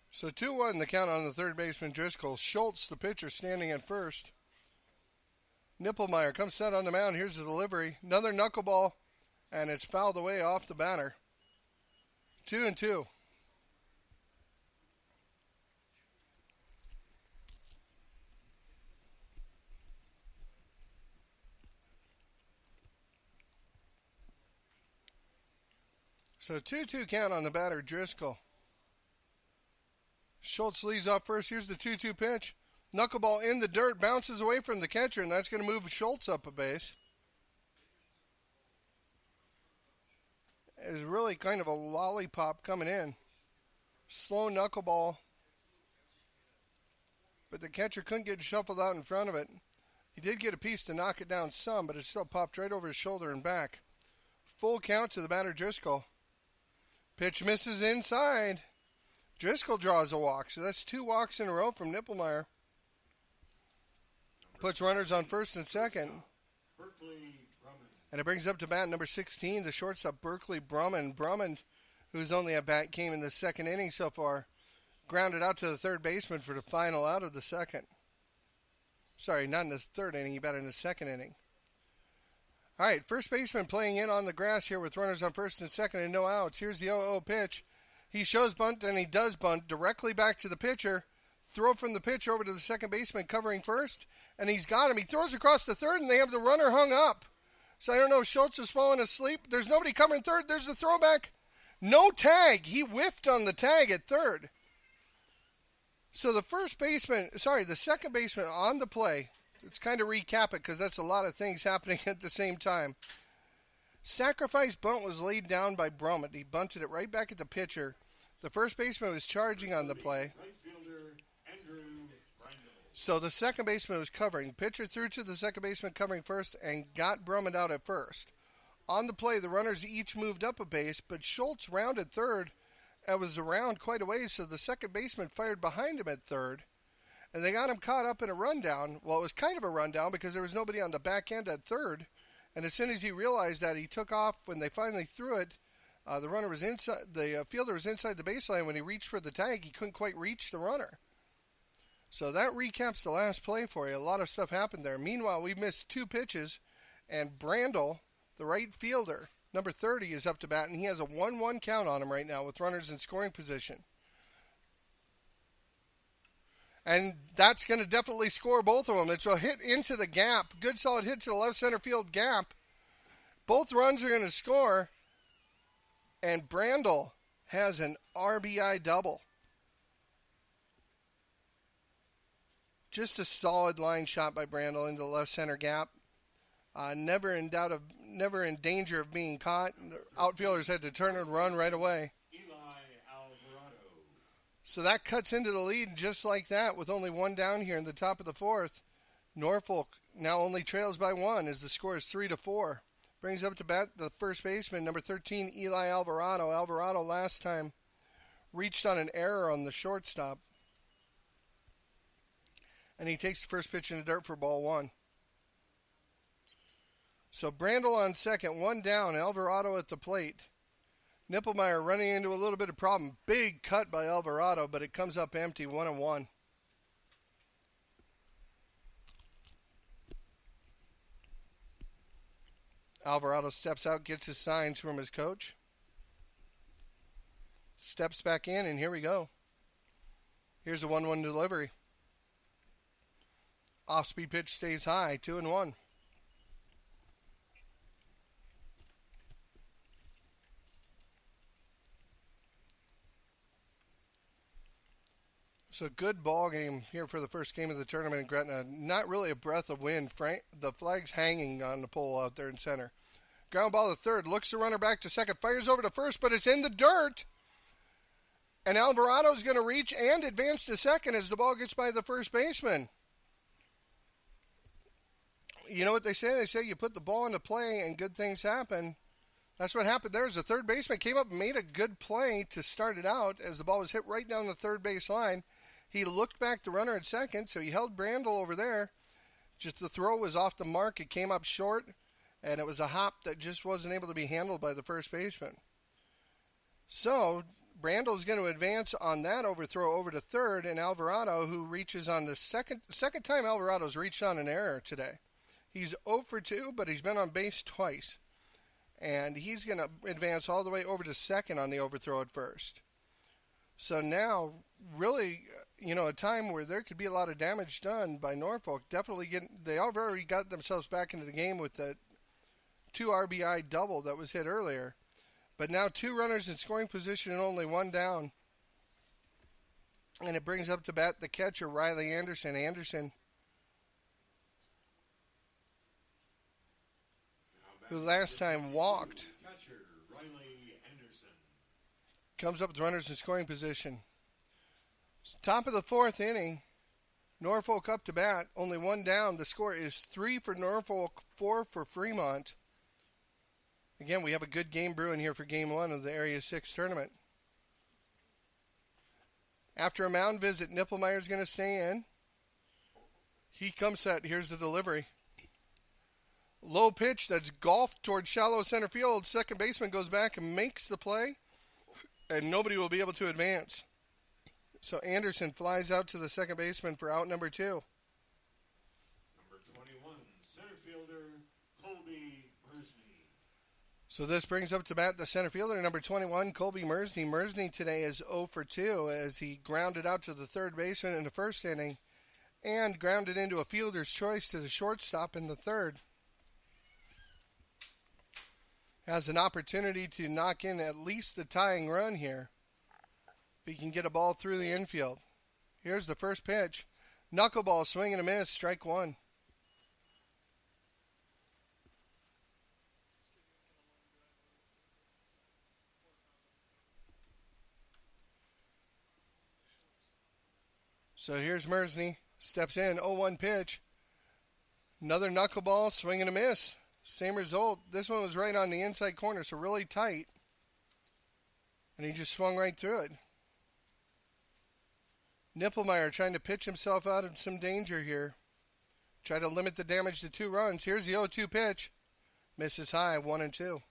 So 2-1 the count on the third baseman Driscoll. Schultz, the pitcher, standing at first. Nippelmeyer comes set on the mound. Here's the delivery. Another knuckleball, and it's fouled away off the batter. 2-2. So 2-2 count on the batter, Driscoll. Schultz leads off first. Here's the 2-2 pitch. Knuckleball in the dirt, bounces away from the catcher, and that's going to move Schultz up a base. It's really kind of a lollipop coming in. Slow knuckleball. But the catcher couldn't get shuffled out in front of it. He did get a piece to knock it down some, but it still popped right over his shoulder and back. Full count to the batter, Driscoll. Pitch misses inside. Driscoll draws a walk, so that's 2 walks in a row from Nippelmeyer. Puts runners on first and second. And it brings up to bat number 16, the shortstop, Berkeley Brumman. Brumman, whose only at bat came in the second inning so far, grounded out to the third baseman for the final out of the second. Sorry, not in the third inning, he batted in the second inning. All right, first baseman playing in on the grass here with runners on first and second and no outs. Here's the 0-0 pitch. He shows bunt, and he does bunt directly back to the pitcher. Throw from the pitcher over to the second baseman covering first, and he's got him. He throws across the third, and they have the runner hung up. So I don't know if Schultz is falling asleep. There's nobody covering third. There's the throwback. No tag. He whiffed on the tag at third. So the second baseman on the play. Let's kind of recap it because that's a lot of things happening at the same time. Sacrifice bunt was laid down by Brumman. He bunted it right back at the pitcher. The first baseman was charging on the play. So the second baseman was covering. Pitcher threw to the second baseman covering first and got Brumman out at first. On the play, the runners each moved up a base, but Schultz rounded third and was around quite a ways, so the second baseman fired behind him at third. And they got him caught up in a rundown. Well, it was kind of a rundown because there was nobody on the back end at third. And as soon as he realized that, he took off. When they finally threw it, the runner was inside. The fielder was inside the baseline. When he reached for the tag, he couldn't quite reach the runner. So that recaps the last play for you. A lot of stuff happened there. Meanwhile, we missed 2 pitches, and Brandel, the right fielder, number 30, is up to bat, and he has a 1-1 count on him right now with runners in scoring position. And that's going to definitely score both of them. It's a hit into the gap. Good solid hit to the left center field gap. Both runs are going to score. And Brandel has an RBI double. Just a solid line shot by Brandel into the left center gap. Never in danger of being caught. The outfielders had to turn and run right away. So that cuts into the lead just like that with only 1 down here in the top of the fourth. Norfolk now only trails by 1 as the score is 3-4. Brings up to bat the first baseman, number 13, Eli Alvarado. Alvarado last time reached on an error on the shortstop. And he takes the first pitch in the dirt for ball 1. So Brandel on second, 1 down, Alvarado at the plate. Nippelmeyer running into a little bit of problem. Big cut by Alvarado, but it comes up empty, 1-1. Alvarado steps out, gets his signs from his coach. Steps back in, and here we go. Here's a 1-1 delivery. Off-speed pitch stays high, 2-1. So good ball game here for the first game of the tournament in Gretna. Not really a breath of wind. The flag's hanging on the pole out there in center. Ground ball to third. Looks the runner back to second. Fires over to first, but it's in the dirt. And Alvarado's going to reach and advance to second as the ball gets by the first baseman. You know what they say? They say you put the ball into play and good things happen. That's what happened there. As the third baseman came up and made a good play to start it out as the ball was hit right down the third base line. He looked back the runner at second, so he held Brandel over there. Just the throw was off the mark. It came up short, and it was a hop that just wasn't able to be handled by the first baseman. So Brandel's going to advance on that overthrow over to third, and Alvarado, who reaches on the second time Alvarado's reached on an error today. He's 0 for 2, but he's been on base twice. And he's going to advance all the way over to second on the overthrow at first. So now, really, a time where there could be a lot of damage done by Norfolk. They already got themselves back into the game with the 2 RBI double that was hit earlier. But now 2 runners in scoring position and only 1 down. And it brings up to bat the catcher, Riley Anderson. Anderson, who last time walked, Catcher Riley Anderson. comes up with runners in scoring position. Top of the 4th inning, Norfolk up to bat, only 1 down. The score is 3 for Norfolk, 4 for Fremont. Again, we have a good game brewing here for Game 1 of the Area 6 tournament. After a mound visit, Nippelmeyer's going to stay in. He comes set. Here's the delivery. Low pitch that's golfed towards shallow center field. Second baseman goes back and makes the play, and nobody will be able to advance. So Anderson flies out to the second baseman for out number 2. Number 21, center fielder Colby Mersney. So this brings up to bat the center fielder, number 21, Colby Mersney. Mersney today is 0 for 2 as he grounded out to the third baseman in the first inning and grounded into a fielder's choice to the shortstop in the third. Has an opportunity to knock in at least the tying run here if he can get a ball through the infield. Here's the first pitch. Knuckleball, swing and a miss, strike 1. So here's Mersney, steps in, 0-1 pitch. Another knuckleball, swing and a miss. Same result. This one was right on the inside corner, so really tight. And he just swung right through it. Nippelmeyer trying to pitch himself out of some danger here. Try to limit the damage to 2 runs. Here's the 0-2 pitch. Misses high, 1-2.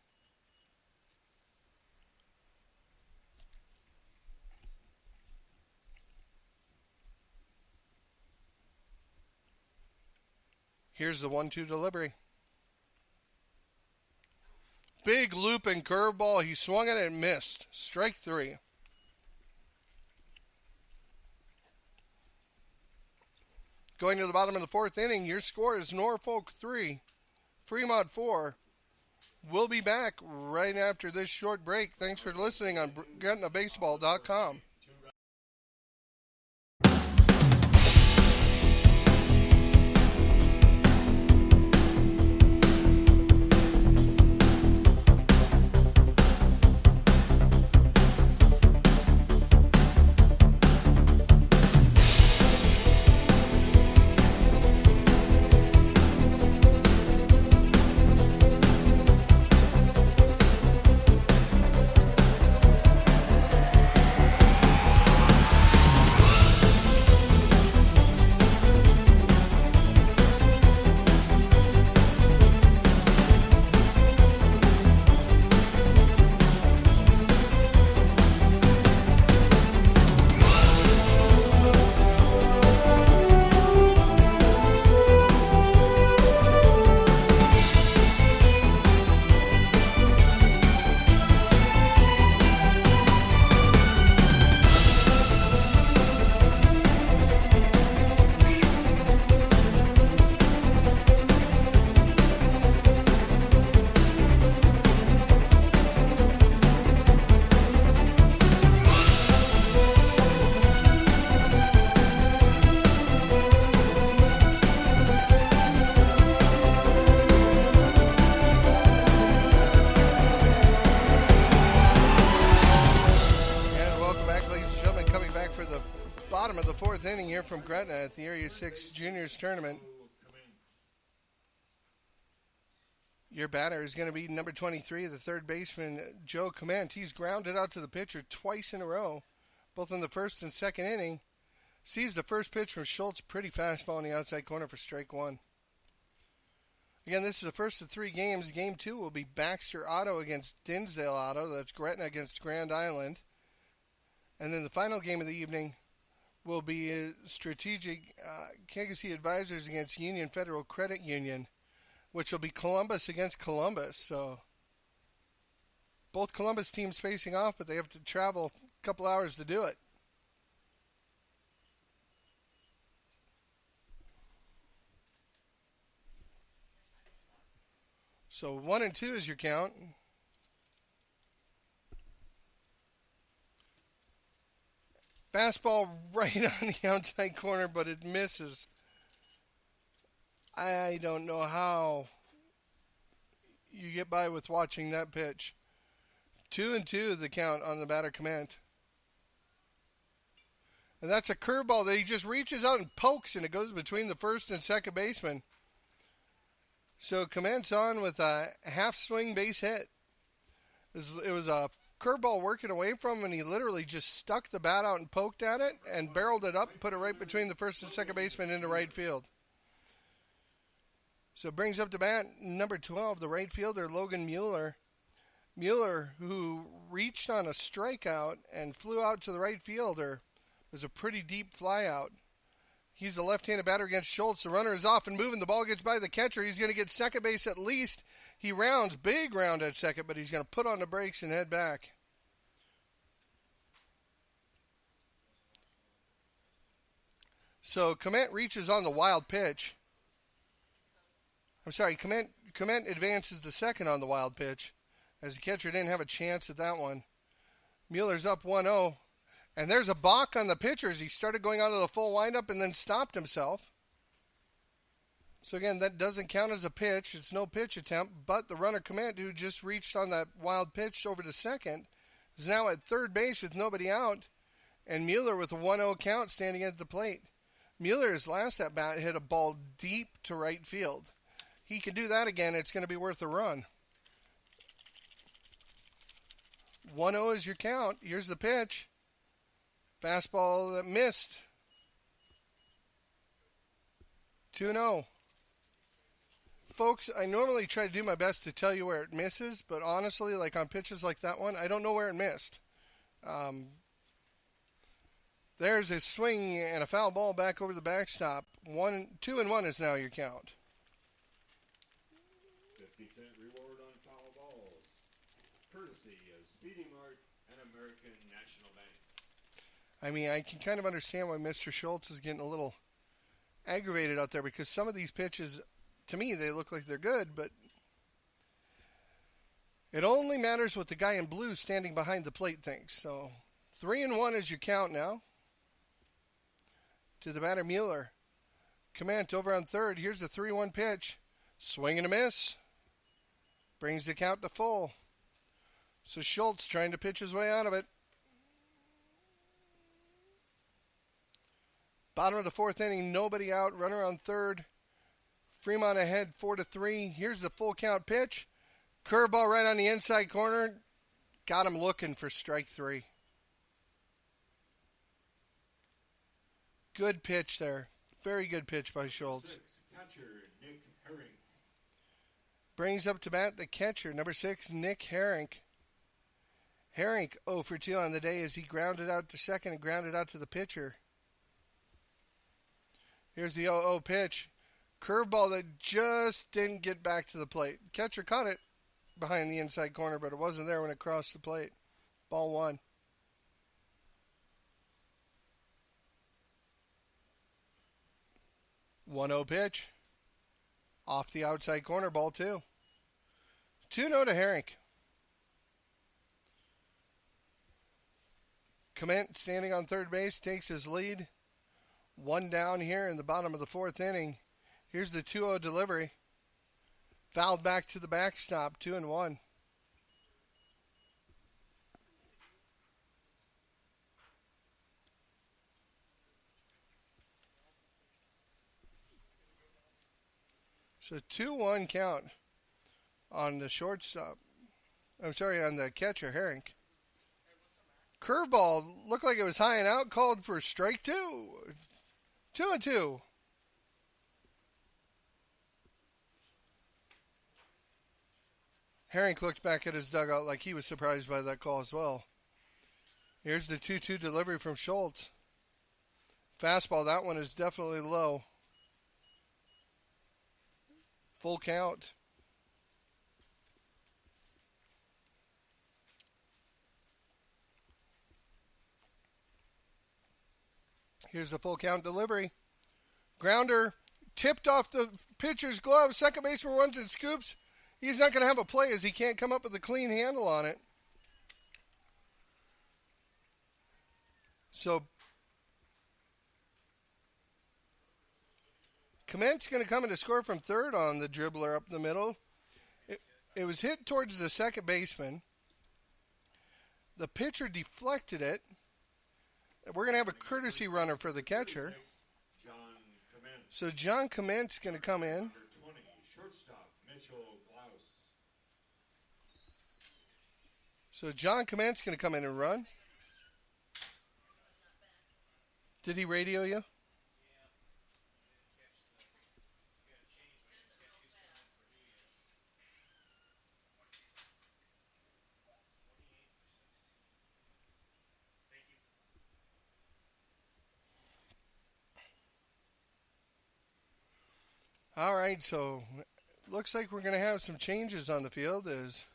Here's the 1-2 delivery. Big loop and curveball. He swung it and missed. Strike 3. Going to the bottom of the 4th inning, your score is Norfolk 3, Fremont 4. We'll be back right after this short break. Thanks for listening on GretnaBaseball.com. here from Gretna at the Area 6 Juniors Tournament. Your batter is going to be number 23, the third baseman, Joe Clement. He's grounded out to the pitcher twice in a row, both in the first and second inning. Sees the first pitch from Schultz, pretty fastball in the outside corner for strike one. Again, this is the first of three games. Game two will be Baxter Auto against Dinsdale Auto. That's Gretna against Grand Island. And then the final game of the evening will be Strategic Kankakee Advisors against Union Federal Credit Union, which will be Columbus against Columbus. So both Columbus teams facing off, but they have to travel a couple hours to do it. So 1-2 is your count. Fastball right on the outside corner, but it misses. I don't know how you get by with watching that pitch. 2-2 the count on the batter Clement. And that's a curveball that he just reaches out and pokes, and it goes between the first and second baseman. So Clement's on with a half-swing base hit. It was a curveball working away from him, and he literally just stuck the bat out and poked at it and barreled it up, put it right between the first and second baseman into right field. So it brings up to bat number 12, the right fielder, Logan Mueller. Mueller, who reached on a strikeout and flew out to the right fielder, was a pretty deep fly out. He's a left-handed batter against Schultz. The runner is off and moving. The ball gets by the catcher. He's going to get second base at least. He rounds, big round at second, but he's going to put on the brakes and head back. So Clement reaches on the wild pitch. I'm sorry, Clement advances the second on the wild pitch, as the catcher didn't have a chance at that one. Mueller's up 1-0. And there's a balk on the pitcher as he started going out of the full windup and then stopped himself. So again, that doesn't count as a pitch. It's no pitch attempt, but the runner Clement, who just reached on that wild pitch over to second, is now at third base with nobody out, and Mueller with a 1-0 count standing at the plate. Mueller's last at bat hit a ball deep to right field. He can do that again. It's going to be worth a run. 1-0 is your count. Here's the pitch. Fastball that missed. 2-0. Folks, I normally try to do my best to tell you where it misses, but honestly, like on pitches like that one, I don't know where it missed. There's a swing and a foul ball back over the backstop. 2-1 is now your count. 50-cent reward on foul balls, courtesy of Speedy Mart and American National Bank. I mean, I can kind of understand why Mr. Schultz is getting a little aggravated out there, because some of these pitches, to me, they look like they're good, but it only matters what the guy in blue standing behind the plate thinks. So 3-1 is your count now. To the batter, Mueller. Clement over on third. Here's the 3-1 pitch. Swing and a miss. Brings the count to full. So Schultz trying to pitch his way out of it. Bottom of the fourth inning, nobody out. Runner on third. Fremont ahead 4-3. Here's the full count pitch. Curveball right on the inside corner. Got him looking for strike three. Good pitch there. Very good pitch by Schultz. Catcher Nick Herring. Brings up to bat the catcher, number 6, Nick Herring. Herring 0 for 2 on the day as he grounded out to second and grounded out to the pitcher. Here's the 0-0 pitch. Curveball that just didn't get back to the plate. Catcher caught it behind the inside corner, but it wasn't there when it crossed the plate. Ball 1. 1-0 pitch. Off the outside corner, ball 2. 2-0 to Herring. Clement standing on third base takes his lead. 1 down here in the bottom of the fourth inning. Here's the 2-0 delivery. Fouled back to the backstop, 2-1. So 2-1 count on the shortstop. I'm sorry, on the catcher, Herink. Curveball looked like it was high and out, called for strike two. 2-2. Herink looked back at his dugout like he was surprised by that call as well. Here's the 2-2 delivery from Schultz. Fastball, that one is definitely low. Full count. Here's the full count delivery. Grounder tipped off the pitcher's glove. Second baseman runs and scoops. He's not going to have a play as he can't come up with a clean handle on it. So Clement's going to come in to score from third on the dribbler up the middle. It was hit towards the second baseman. The pitcher deflected it. We're going to have a courtesy runner for the catcher. So John Clement's going to come in. So John Clement's going to come in and run. Did he radio you? All right, so looks like we're going to have some changes on the field as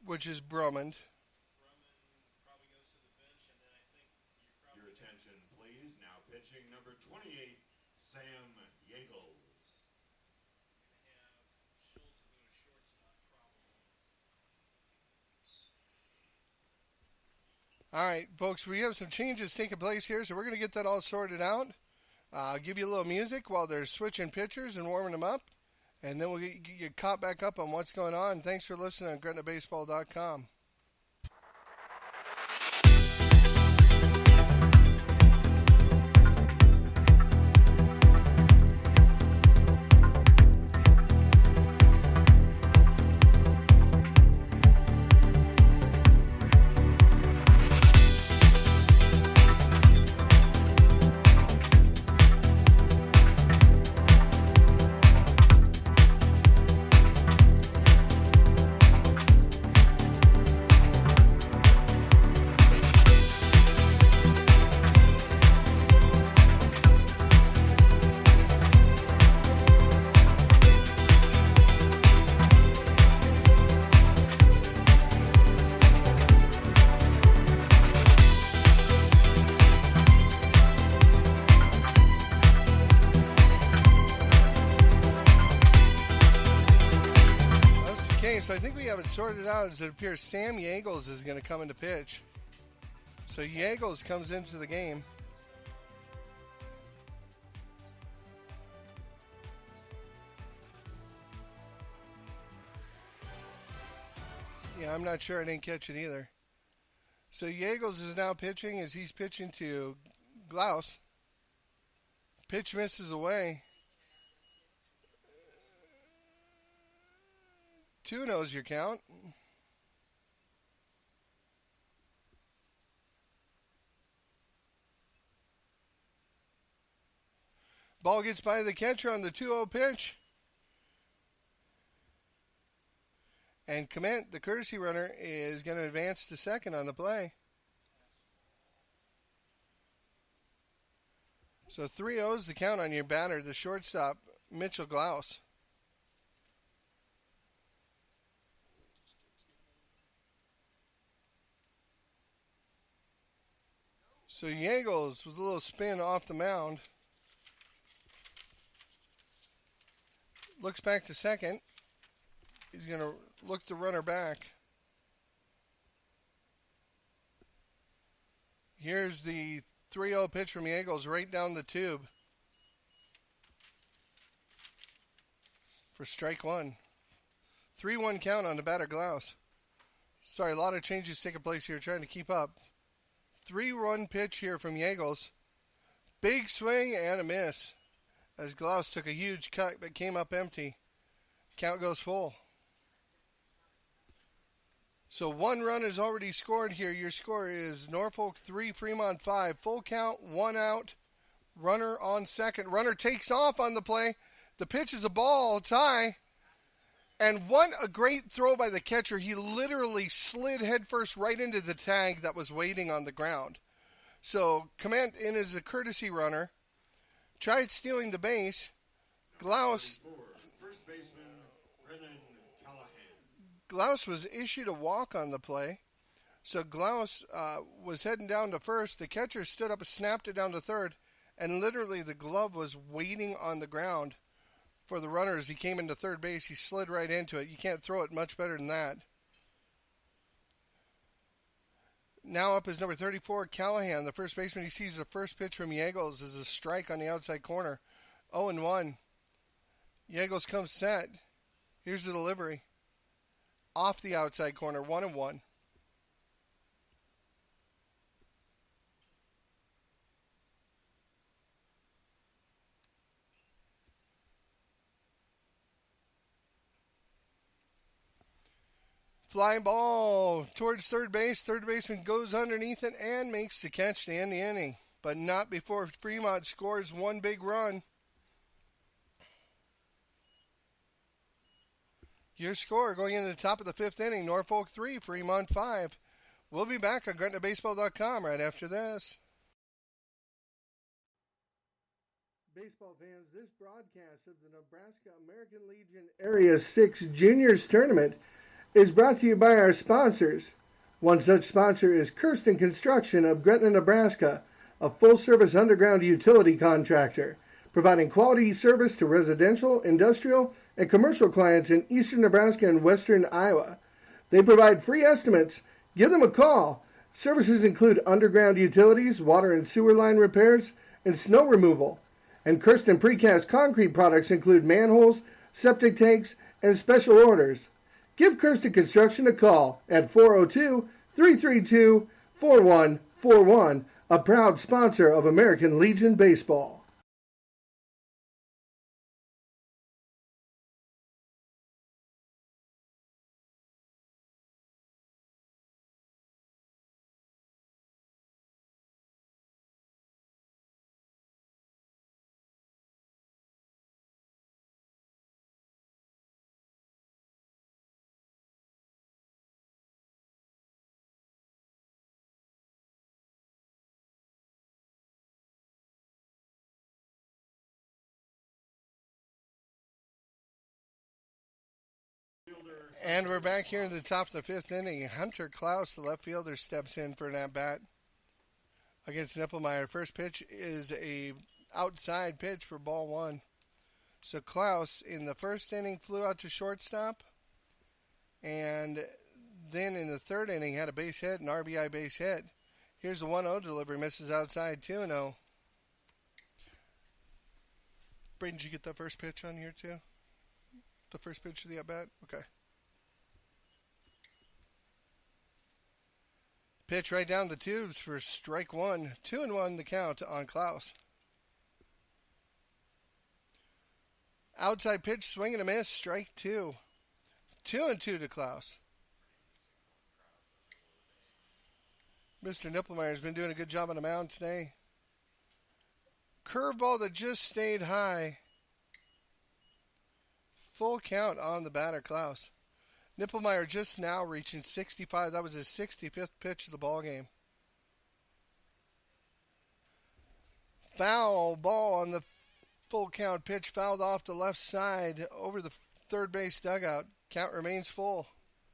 which is Drummond. Your attention, please. Now pitching number 28, Sam Yeagles. All right, folks, we have some changes taking place here, so we're going to get that all sorted out. I'll give you a little music while they're switching pitchers and warming them up, and then we'll get you caught back up on what's going on. Thanks for listening on GretnaBaseball.com. So I think we have it sorted out as it appears Sam Yeagles is going to come into pitch. So Yeagles comes into the game. Yeah, I'm not sure. I didn't catch it either. So Yeagles is now pitching as he's pitching to Glaus. Pitch misses away. 2-0's your count. Ball gets by the catcher on the 2-0 pitch. And Clement, the courtesy runner, is going to advance to second on the play. So 3-0's the count on your batter, the shortstop, Mitchell Glaus. So Yeagles with a little spin off the mound. Looks back to second. He's going to look the runner back. Here's the 3-0 pitch from Yeagles right down the tube. for strike one. 3-1 count on the batter, Glaus. Sorry, a lot of changes taking place here, trying to keep up. 3-1 pitch here from Yeagles. Big swing and a miss, as Glaus took a huge cut but came up empty. Count goes full. So 1 run is already scored here. Your score is Norfolk 3, Fremont 5. Full count, 1 out. Runner on second. Runner takes off on the play. The pitch is a ball, tie. And what a great throw by the catcher. He literally slid headfirst right into the tag that was waiting on the ground. So Command in as a courtesy runner. Tried stealing the base. Glaus was issued a walk on the play. So Glaus was heading down to first. The catcher stood up and snapped it down to third. And literally the glove was waiting on the ground for the runner as he came into third base. He slid right into it. You can't throw it much better than that. Now up is number 34, Callahan, the first baseman. He sees the first pitch from Yeagles as a strike on the outside corner. 0-1. Yeagles comes set. Here's the delivery. Off the outside corner, 1-1. Fly ball towards third base. Third baseman goes underneath it and makes the catch to end the inning. But not before Fremont scores 1 big run. Your score going into the top of the 5th inning, Norfolk 3, Fremont 5. We'll be back on GretnaBaseball.com right after this. Baseball fans, this broadcast of the Nebraska American Legion Area 6 Juniors Tournament is brought to you by our sponsors. One such sponsor is Kirsten Construction of Gretna, Nebraska, a full-service underground utility contractor, providing quality service to residential, industrial, and commercial clients in eastern Nebraska and western Iowa. They provide free estimates. Give them a call. Services include underground utilities, water and sewer line repairs, and snow removal. And Kirsten Precast Concrete products include manholes, septic tanks, and special orders. Give Kirsten Construction a call at 402-332-4141, a proud sponsor of American Legion Baseball. And we're back here in the top of the 5th inning. Hunter Klaus, the left fielder, steps in for an at-bat against Nippelmeyer. First pitch is a outside pitch for ball 1. So Klaus, in the first inning, flew out to shortstop. And then in the third inning, had a base hit, an RBI base hit. Here's the 1-0 delivery, misses outside, 2-0. Braden, did you get that first pitch on here too? The first pitch of the at-bat? Okay. Pitch right down the tubes for strike 1. 2-1 the count on Klaus. Outside pitch, swing and a miss, strike 2. 2-2 to Klaus. Mr. Nippelmeyer has been doing a good job on the mound today. Curveball that just stayed high. Full count on the batter, Klaus. Nippelmeyer just now reaching 65. That was his 65th pitch of the ball game. Foul ball on the full count pitch. Fouled off the left side over the third base dugout. Count remains full.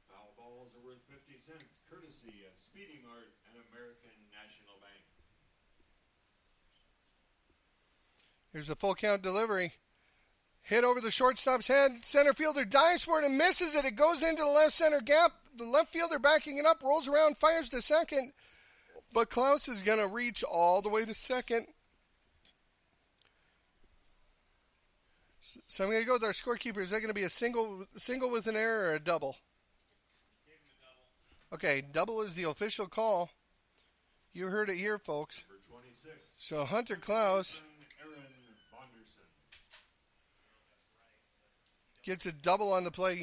Foul balls are worth 50 cents, courtesy of Speedy Mart and American National Bank. Here's a full count delivery. Hit over the shortstop's head. Center fielder dives for it and misses it. It goes into the left center gap. The left fielder backing it up, rolls around, fires to second. But Klaus is going to reach all the way to second. So I'm going to go with our scorekeeper. Is that going to be a single with an error or a double? Gave him a double. Okay, double is the official call. You heard it here, folks. Number 26. So Hunter Klaus Aaron Bonderson. gets a double on the play.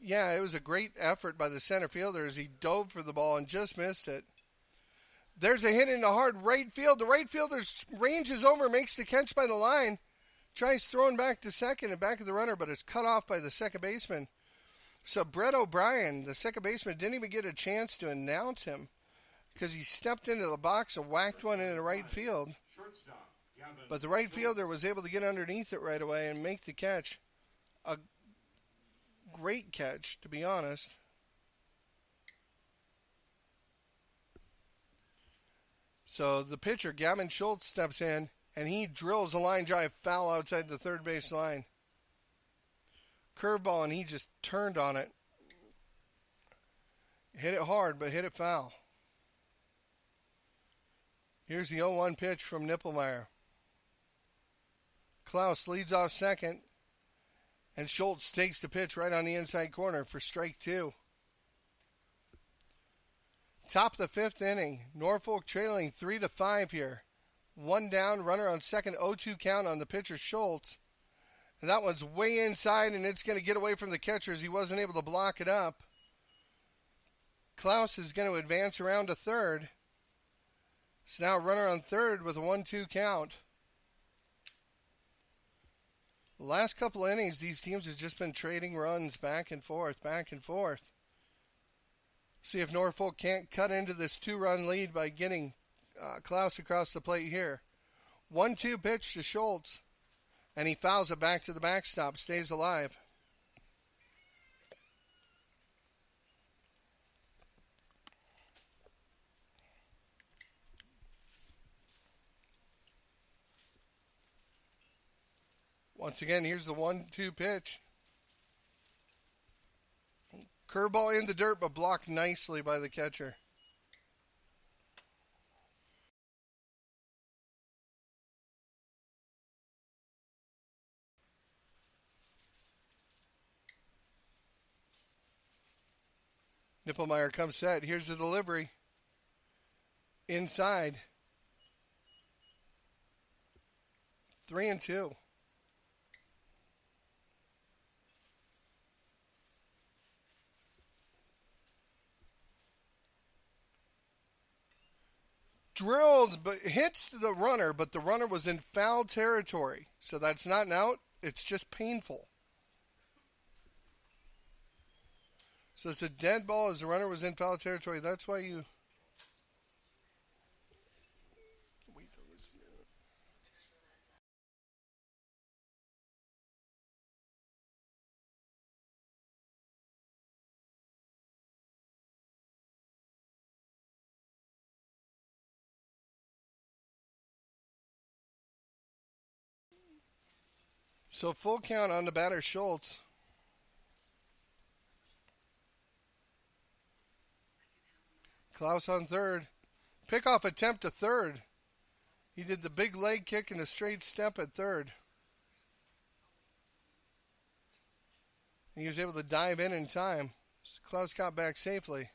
Yeah, it was a great effort by the center fielder as he dove for the ball and just missed it. There's a hit into hard right field. The right fielder's range is over, makes the catch by the line. Tries throwing back to second and back of the runner, but it's cut off by the second baseman. So Brett O'Brien, the second baseman, didn't even get a chance to announce him because he stepped into the box and whacked one into right field. Shortstop. Gavin. But the right fielder was able to get underneath it right away and make the catch. A great catch, to be honest. So the pitcher, Gavin Schultz, steps in, and he drills a line drive foul outside the third base line. Curveball, and he just turned on it. Hit it hard, but hit it foul. Here's the 0-1 pitch from Nippelmeyer. Klaus leads off second, and Schultz takes the pitch right on the inside corner for strike two. Top of the fifth inning. Norfolk trailing 3-5 here. One down, runner on second, 0-2 count on the pitcher Schultz. And that one's way inside, and it's going to get away from the catcher as he wasn't able to block it up. Klaus is going to advance around to third. So now runner on third with a 1-2 count. The last couple of innings, these teams have just been trading runs back and forth, back and forth. See if Norfolk can't cut into this 2-run lead by getting Klaus across the plate here. 1-2 pitch to Schultz, and he fouls it back to the backstop, stays alive. Once again, here's the 1-2 pitch. Curveball in the dirt, but blocked nicely by the catcher. Nippelmeyer comes set. Here's the delivery. Inside. 3-2. Drilled, but hits the runner, but the runner was in foul territory. So that's not an out. It's just painful. So it's a dead ball as the runner was in foul territory. That's why you... So full count on the batter, Schultz. Klaus on third. Pickoff attempt to third. He did the big leg kick and a straight step at third. He was able to dive in time. So Klaus got back safely.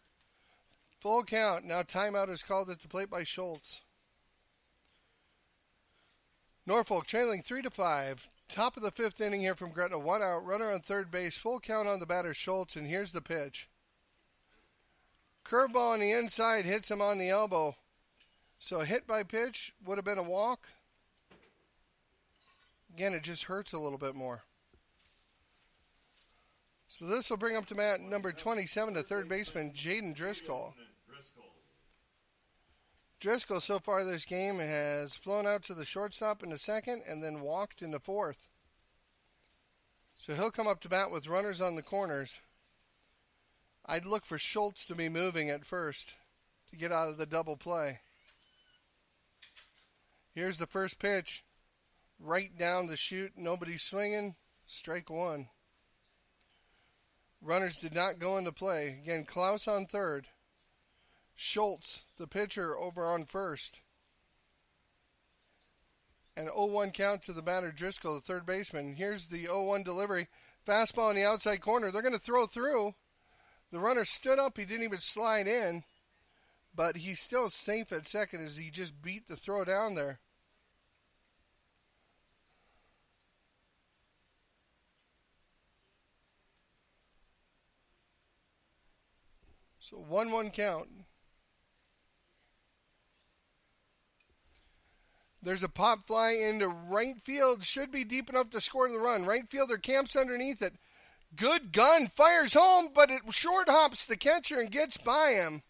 Full count. Now timeout is called at the plate by Schultz. Norfolk trailing 3-5. Top of the fifth inning here from Gretna. One out. Runner on third base. Full count on the batter, Schultz. And here's the pitch. Curveball on the inside hits him on the elbow. So a hit by pitch would have been a walk. Again, it just hurts a little bit more. So this will bring up to bat number 27, the third baseman, Jaden Driscoll. Driscoll so far this game has flown out to the shortstop in the second and then walked in the fourth. So he'll come up to bat with runners on the corners. I'd look for Schultz to be moving at first to get out of the double play. Here's the first pitch. Right down the chute, nobody swinging. Strike one. Runners did not go into play. Again, Klaus on third. Schultz, the pitcher, over on first. And 0-1 count to the batter, Driscoll, the third baseman. Here's the 0-1 delivery. Fastball in the outside corner. They're going to throw through. The runner stood up. He didn't even slide in. But he's still safe at second as he just beat the throw down there. So 1-1 count. There's a pop fly into right field. Should be deep enough to score the run. Right fielder camps underneath it. Good gun. Fires home, but it short hops the catcher and gets by him.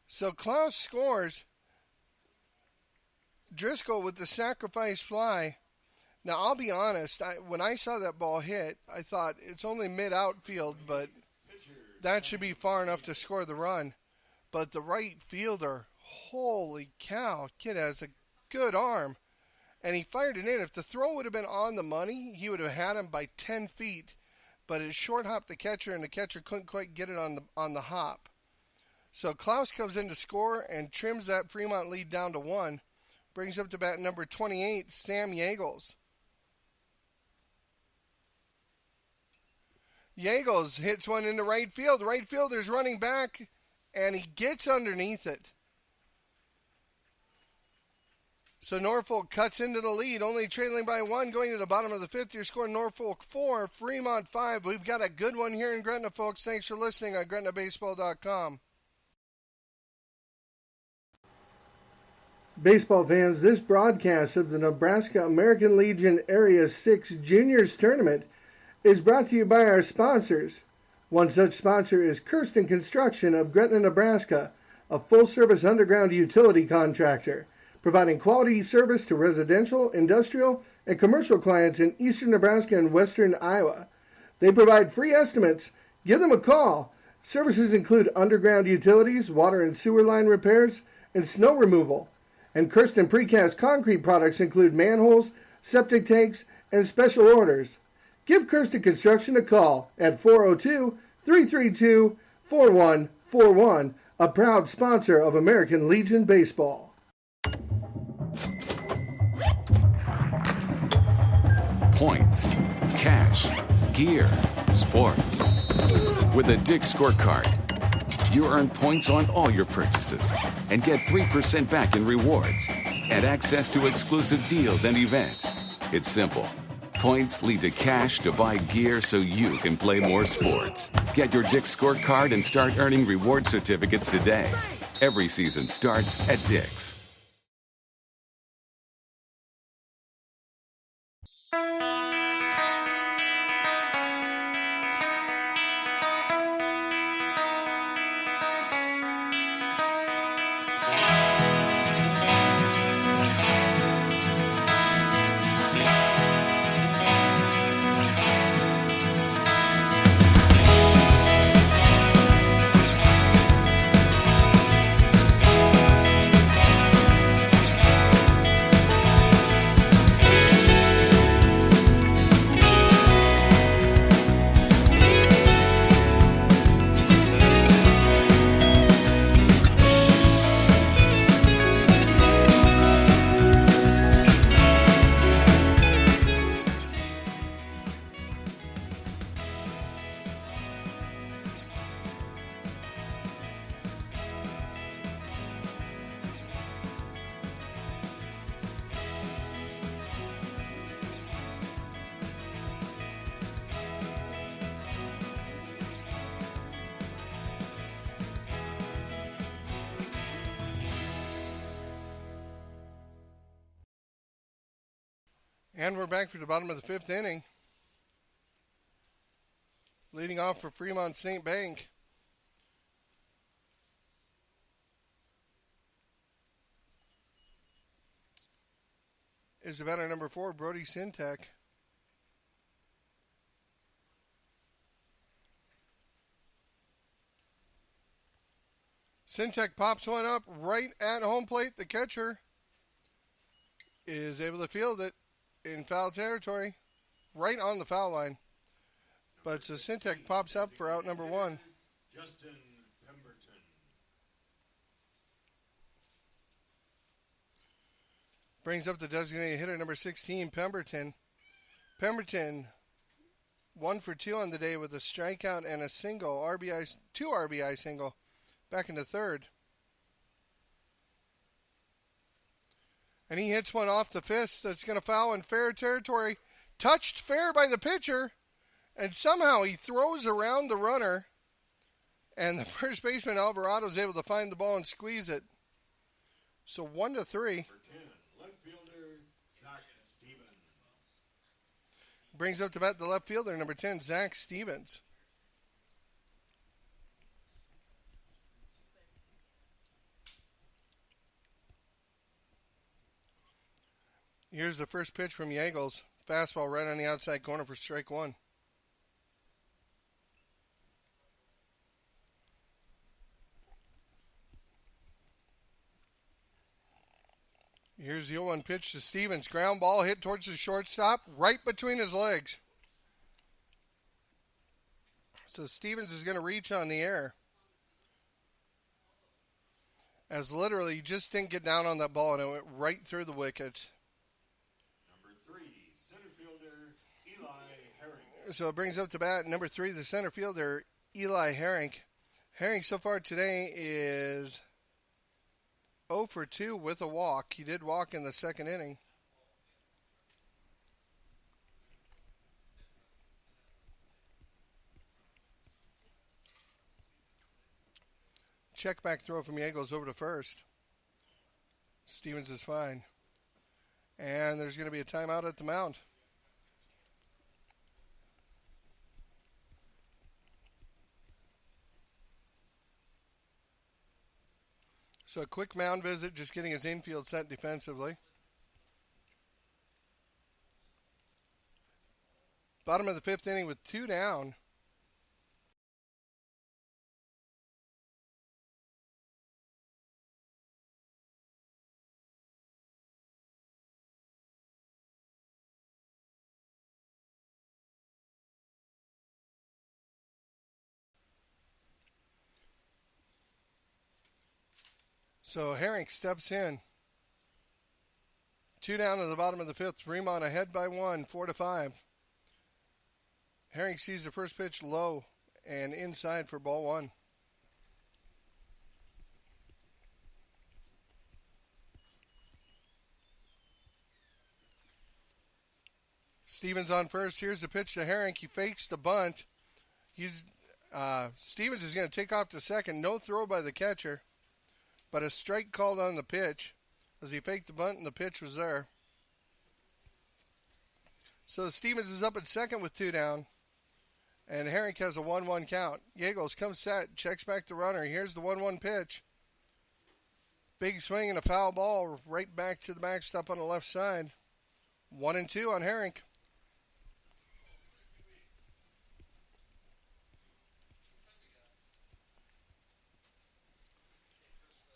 So Klaus scores. Driscoll with the sacrifice fly. Now, I'll be honest. When I saw that ball hit, I thought it's only mid-outfield, but that should be far enough to score the run. But the right fielder, holy cow, kid has a good arm. And he fired it in. If the throw would have been on the money, he would have had him by 10 feet. But it short hopped the catcher, and the catcher couldn't quite get it on the hop. So Klaus comes in to score and trims that Fremont lead down to 1. Brings up to bat number 28, Sam Yeagles. Yeagles hits one into right field. Right fielder's running back, and he gets underneath it. So Norfolk cuts into the lead, only trailing by 1, going to the bottom of the 5th. You're scoring Norfolk 4, Fremont 5. We've got a good one here in Gretna, folks. Thanks for listening on GretnaBaseball.com. Baseball fans, this broadcast of the Nebraska American Legion Area 6 Juniors Tournament is brought to you by our sponsors. One such sponsor is Kirsten Construction of Gretna, Nebraska, a full-service underground utility contractor, providing quality service to residential, industrial, and commercial clients in eastern Nebraska and western Iowa. They provide free estimates. Give them a call. Services include underground utilities, water and sewer line repairs, and snow removal. And Kirsten Precast Concrete products include manholes, septic tanks, and special orders. Give Kirsten Construction a call at 402-332-4141, a proud sponsor of American Legion Baseball. Points, cash, gear, sports. With a Dick's Scorecard, you earn points on all your purchases and get 3% back in rewards and access to exclusive deals and events. It's simple. Points lead to cash to buy gear so you can play more sports. Get your Dick's Scorecard and start earning reward certificates today. Every season starts at Dick's. And we're back for the bottom of the 5th inning. Leading off for Fremont St. Bank. Is the batter number 4, Brody Sintek. Sintek pops one up right at home plate. The catcher is able to field it in foul territory, right on the foul line. But so Sintek pops up for out number 1. Justin Pemberton. Brings up the designated hitter, number 16, Pemberton. Pemberton, 1 for 2 on the day with a strikeout and a single, two RBI single, back in the third. And he hits one off the fist that's going to foul in fair territory. Touched fair by the pitcher, and somehow he throws around the runner, and the first baseman Alvarado is able to find the ball and squeeze it. So 1-3. Number 10, left fielder, Zach Stevens. Brings up to bat the left fielder, number 10, Zach Stevens. Here's the first pitch from Yeagles. Fastball right on the outside corner for strike one. Here's the 0-1 pitch to Stevens. Ground ball hit towards the shortstop, right between his legs. So Stevens is going to reach on the air. As literally, he just didn't get down on that ball, and it went right through the wickets. Number 3, center fielder, Eli Herring. So it brings up to bat number 3, the center fielder, Eli Herring. Herring so far today is 0 for 2 with a walk. He did walk in the second inning. Check back throw from Yeagles over to first. Stevens is fine. And there's going to be a timeout at the mound. So a quick mound visit, just getting his infield set defensively. Bottom of the fifth inning with 2 down. So Herring steps in. 2 down to the bottom of the fifth. Fremont ahead by 1, 4-5. Herring sees the first pitch low and inside for ball 1. Stevens on first. Here's the pitch to Herring. He fakes the bunt. Stevens is going to take off to second. No throw by the catcher. But a strike called on the pitch as he faked the bunt and the pitch was there. So Stevens is up at second with 2 down. And Herring has a 1-1 count. Yeagles comes set, checks back the runner. Here's the 1-1 pitch. Big swing and a foul ball right back to the backstop on the left side. 1-2 on Herring.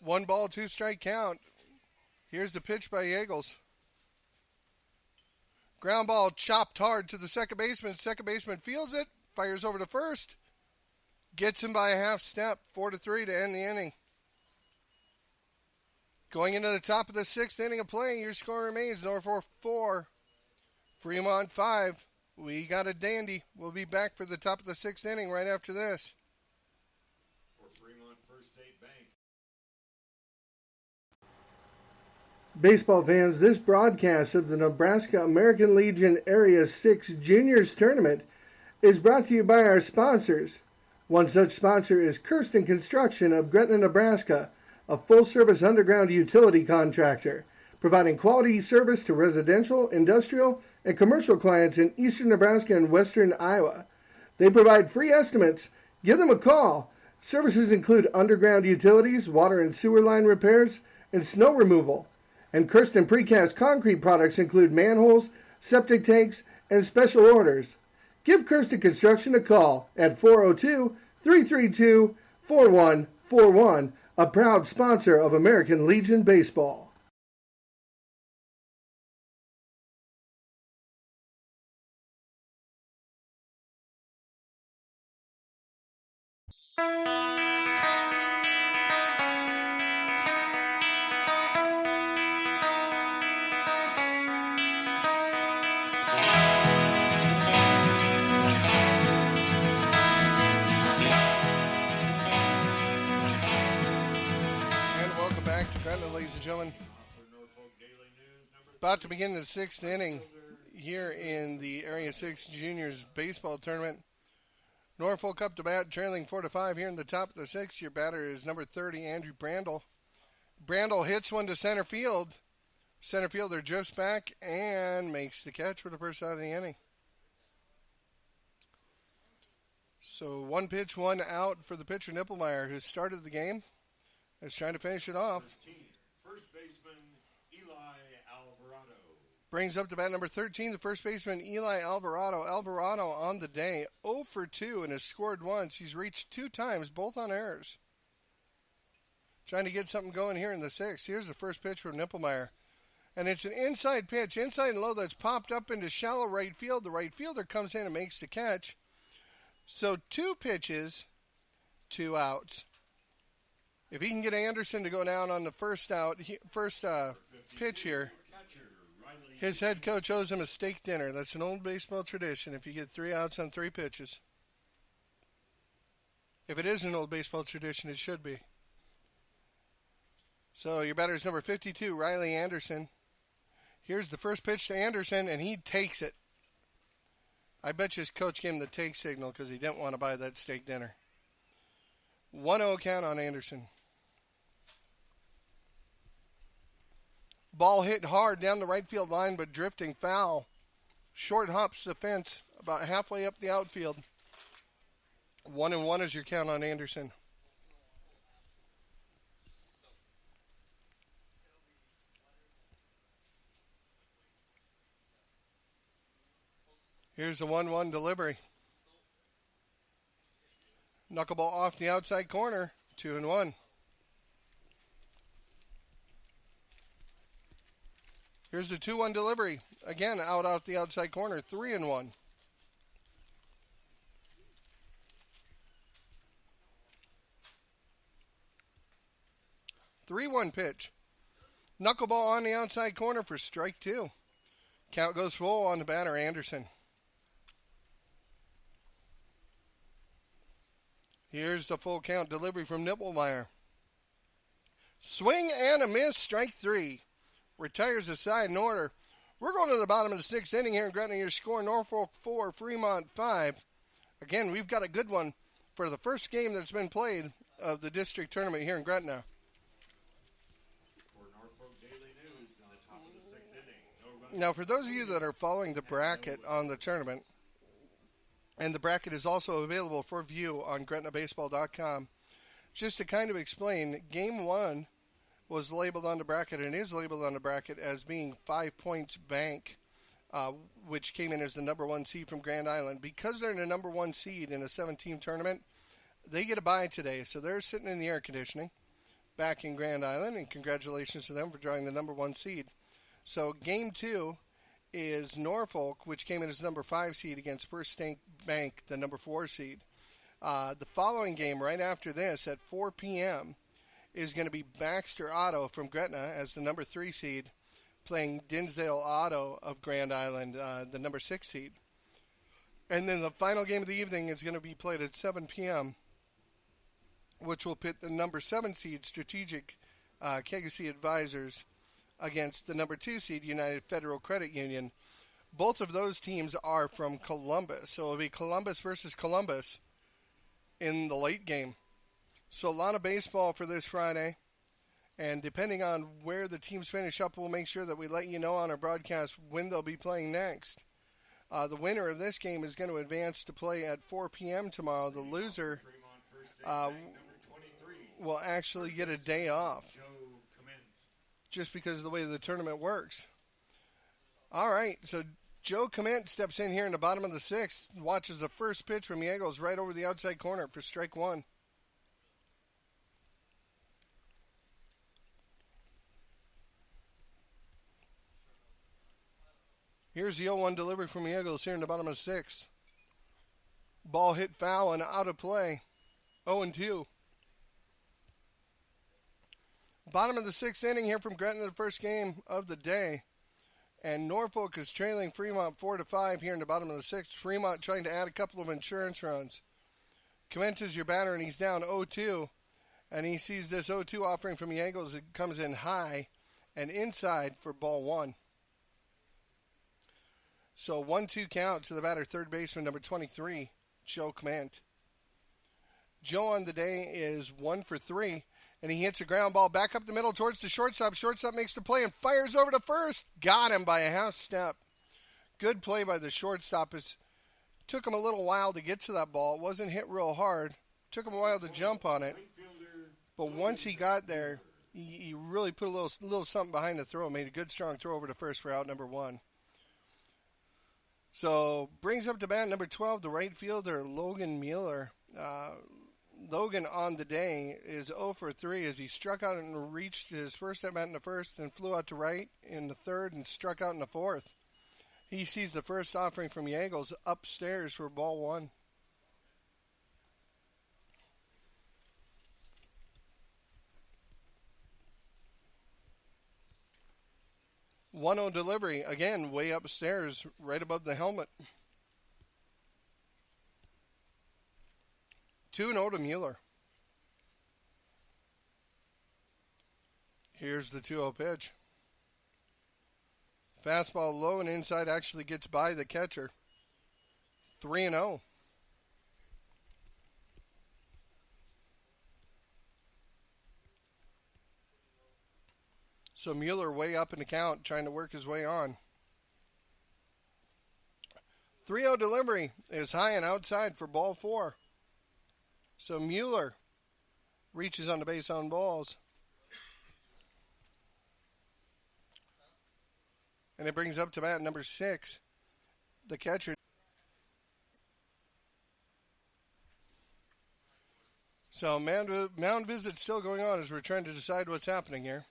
One ball, 2 strike count. Here's the pitch by Yeagles. Ground ball chopped hard to the second baseman. Second baseman fields it, fires over to first. Gets him by a half step, 4-3 to end the inning. Going into the top of the 6th inning of play, your score remains Norfolk 4, Fremont 5. We got a dandy. We'll be back for the top of the 6th inning right after this. For Fremont First State Bank. Baseball fans, this broadcast of the Nebraska American Legion Area 6 Juniors Tournament is brought to you by our sponsors. One such sponsor is Kirsten Construction of Gretna, Nebraska, a full-service underground utility contractor, providing quality service to residential, industrial, and commercial clients in eastern Nebraska and western Iowa. They provide free estimates. Give them a call. Services include underground utilities, water and sewer line repairs, and snow removal. And Kirsten Precast Concrete products include manholes, septic tanks, and special orders. Give Kirsten Construction a call at 402-332-4141, a proud sponsor of American Legion Baseball. ladies and gentlemen. About to begin the sixth inning here in the Area 6 Juniors Baseball Tournament. Norfolk up to bat, trailing 4-5 here in the top of the sixth. Your batter is number 30, Andrew Brandel. Brandel hits one to center field. Center fielder drifts back and makes the catch for the first out of the inning. So one pitch, one out for the pitcher, Nippelmeyer, who started the game. Is trying to finish it off. 13, first baseman Eli Alvarado. Brings up to bat number 13, the first baseman Eli Alvarado. Alvarado on the day, 0 for 2 and has scored once. He's reached 2 times, both on errors. Trying to get something going here in the sixth. Here's the first pitch from Nippelmeyer. And it's an inside pitch, inside and low, that's popped up into shallow right field. The right fielder comes in and makes the catch. So 2 pitches, 2 outs. If he can get Anderson to go down on the first pitch here, his head coach owes him a steak dinner. That's an old baseball tradition if you get 3 outs on 3 pitches. If it is an old baseball tradition, it should be. So your batter is number 52, Riley Anderson. Here's the first pitch to Anderson, and he takes it. I bet you his coach gave him the take signal because he didn't want to buy that steak dinner. 1-0 count on Anderson. Ball hit hard down the right field line, but drifting foul. Short hops the fence about halfway up the outfield. 1-1 is your count on Anderson. Here's the 1-1 delivery. Knuckleball off the outside corner. 2-1. Here's the 2-1 delivery. Again, out off the outside corner. 3-1. Three-one pitch. Knuckleball on the outside corner for strike 2. Count goes full on the batter, Anderson. Here's the full count delivery from Nippelmeyer. Swing and a miss, strike 3. Retires the side in order. We're going to the bottom of the sixth inning here in Gretna. Your score, Norfolk 4, Fremont 5. Again, we've got a good one for the first game that's been played of the district tournament here in Gretna. For Norfolk Daily News in the top of the sixth inning. Now, for those of you that are following the bracket on the tournament, and the bracket is also available for view on GretnaBaseball.com, just to kind of explain, Game 1 was labeled on the bracket and is labeled on the bracket as being 5 points bank, which came in as the number 1 seed from Grand Island. Because they're the number 1 seed in a 7-team tournament, they get a bye today. So they're sitting in the air conditioning back in Grand Island, and congratulations to them for drawing the number 1 seed. So Game 2 is Norfolk, which came in as number 5 seed against First State Bank, the number 4 seed. The following game right after this at 4 p.m. is going to be Baxter Auto from Gretna as the number 3 seed, playing Dinsdale Auto of Grand Island, the number 6 seed. And then the final game of the evening is going to be played at 7 p.m., which will pit the number 7 seed, Strategic Kegasi Advisors, against the number 2 seed, United Federal Credit Union. Both of those teams are from Columbus, so it'll be Columbus versus Columbus in the late game. So a lot of baseball for this Friday, and depending on where the teams finish up, we'll make sure that we let you know on our broadcast when they'll be playing next. The winner of this game is going to advance to play at 4 p.m. tomorrow. The loser will actually get a day off just because of the way the tournament works. All right, so Joe Clement steps in here in the bottom of the sixth, watches the first pitch from the Eagles right over the outside corner for strike 1. Here's the 0-1 delivery from the Eagles here in the bottom of 6. Ball hit foul and out of play. 0-2. Bottom of the 6th inning here from Gretna, the first game of the day. And Norfolk is trailing Fremont 4-5 here in the bottom of the 6th. Fremont trying to add a couple of insurance runs. Clement is your batter, and he's down 0-2. And he sees this 0-2 offering from the Eagles. It comes in high and inside for ball one. So 1-2 count to the batter, third baseman, number 23, Joe Clement. Joe on the day is 1 for 3, and he hits a ground ball back up the middle towards the shortstop. Shortstop makes the play and fires over to first. Got him by a half step. Good play by the shortstop. It took him a little while to get to that ball. It wasn't hit real hard. Took him a while to jump on it. But once he got there, he really put a little something behind the throw. Made a good, strong throw over to first for out number 1. So brings up to bat number 12, the right fielder, Logan Mueller. Logan on the day is 0 for 3 as he struck out and reached his first at bat in the first and flew out to right in the third and struck out in the fourth. He sees the first offering from the Eagles upstairs for ball one. One-0 delivery, again, way upstairs, right above the helmet. 2-0 to Mueller. Here's the 2-0 pitch. Fastball low and inside, actually gets by the catcher. 3-0. So Mueller way up in the count, trying to work his way on. 3-0 delivery is high and outside for ball 4. So Mueller reaches on the base on balls. And it brings up to bat number 6, the catcher. So mound visit still going on as we're trying to decide what's happening here.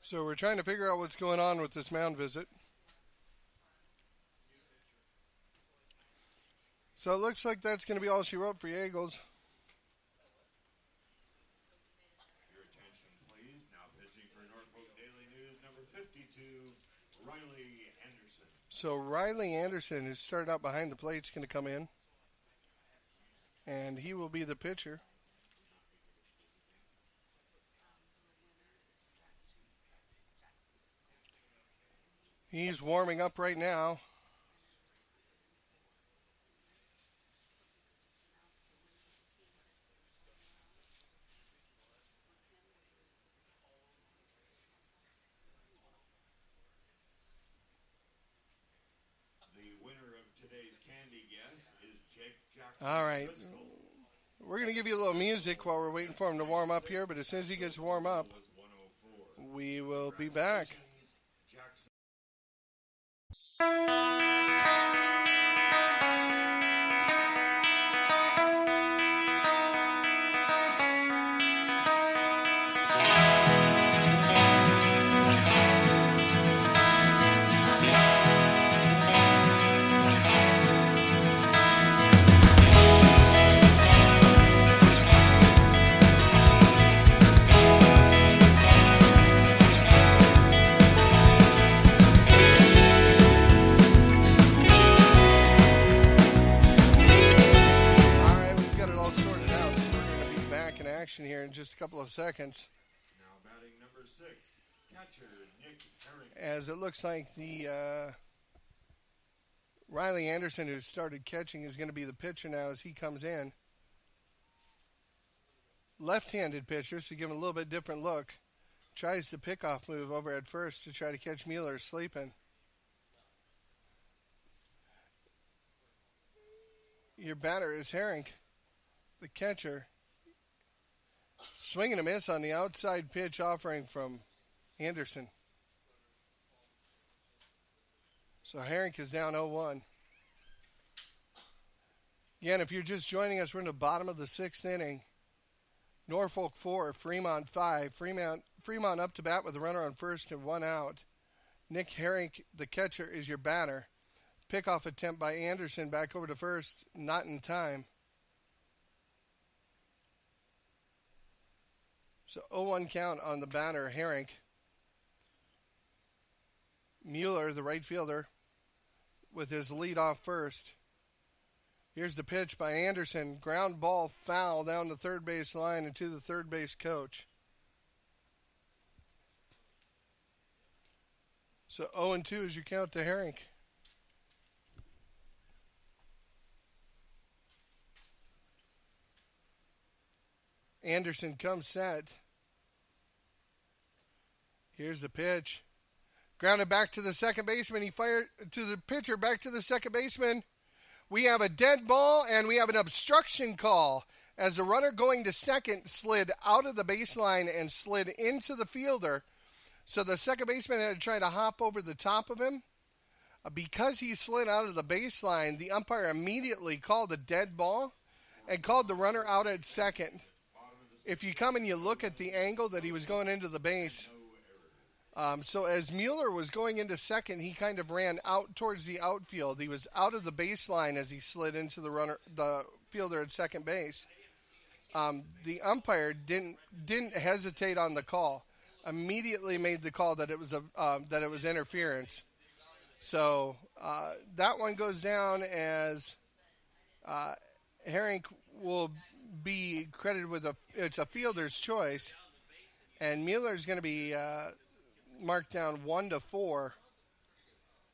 So we're trying to figure out what's going on with this mound visit. So it looks like that's going to be all she wrote for the Eagles. Your attention, please. Now pitching for Norfolk Daily News, number 52, Riley Anderson. So Riley Anderson, who started out behind the plate, is going to come in. And he will be the pitcher. He's warming up right now. The winner of today's candy guess is Jake Jackson. All right. We're going to give you a little music while we're waiting for him to warm up here, but as soon as he gets warm up, we will be back. Jackson. Here in just a couple of seconds. Now batting number 6, catcher Nick Herring. As it looks like the Riley Anderson, who started catching, is going to be the pitcher now as he comes in. Left-handed pitcher, so give him a little bit different look. Tries the pickoff move over at first to try to catch Mueller sleeping. Your batter is Herring, the catcher. Swing and a miss on the outside pitch offering from Anderson. So Herring is down 0-1. Again, if you're just joining us, we're in the bottom of the 6th inning. Norfolk 4, Fremont 5. Fremont up to bat with a runner on first and 1 out. Nick Herink, the catcher, is your batter. Pickoff attempt by Anderson back over to first, not in time. So 0-1 count on the batter, Herink. Mueller, the right fielder, with his lead off first. Here's the pitch by Anderson. Ground ball foul down the third base line and to the third base coach. So 0-2 is your count to Herink. Anderson comes set. Here's the pitch. Grounded back to the second baseman. He fired to the pitcher, back to the second baseman. We have a dead ball and we have an obstruction call as the runner going to second slid out of the baseline and slid into the fielder. So the second baseman had to try to hop over the top of him. Because he slid out of the baseline, the umpire immediately called a dead ball and called the runner out at second. If you come and you look at the angle that he was going into the base, so as Mueller was going into second, he kind of ran out towards the outfield. He was out of the baseline as he slid into the fielder at second base. The umpire didn't hesitate on the call. Immediately made the call that it was interference. So that one goes down as Herink will be credited with it's a fielder's choice, and Mueller's going to be marked down 1-4,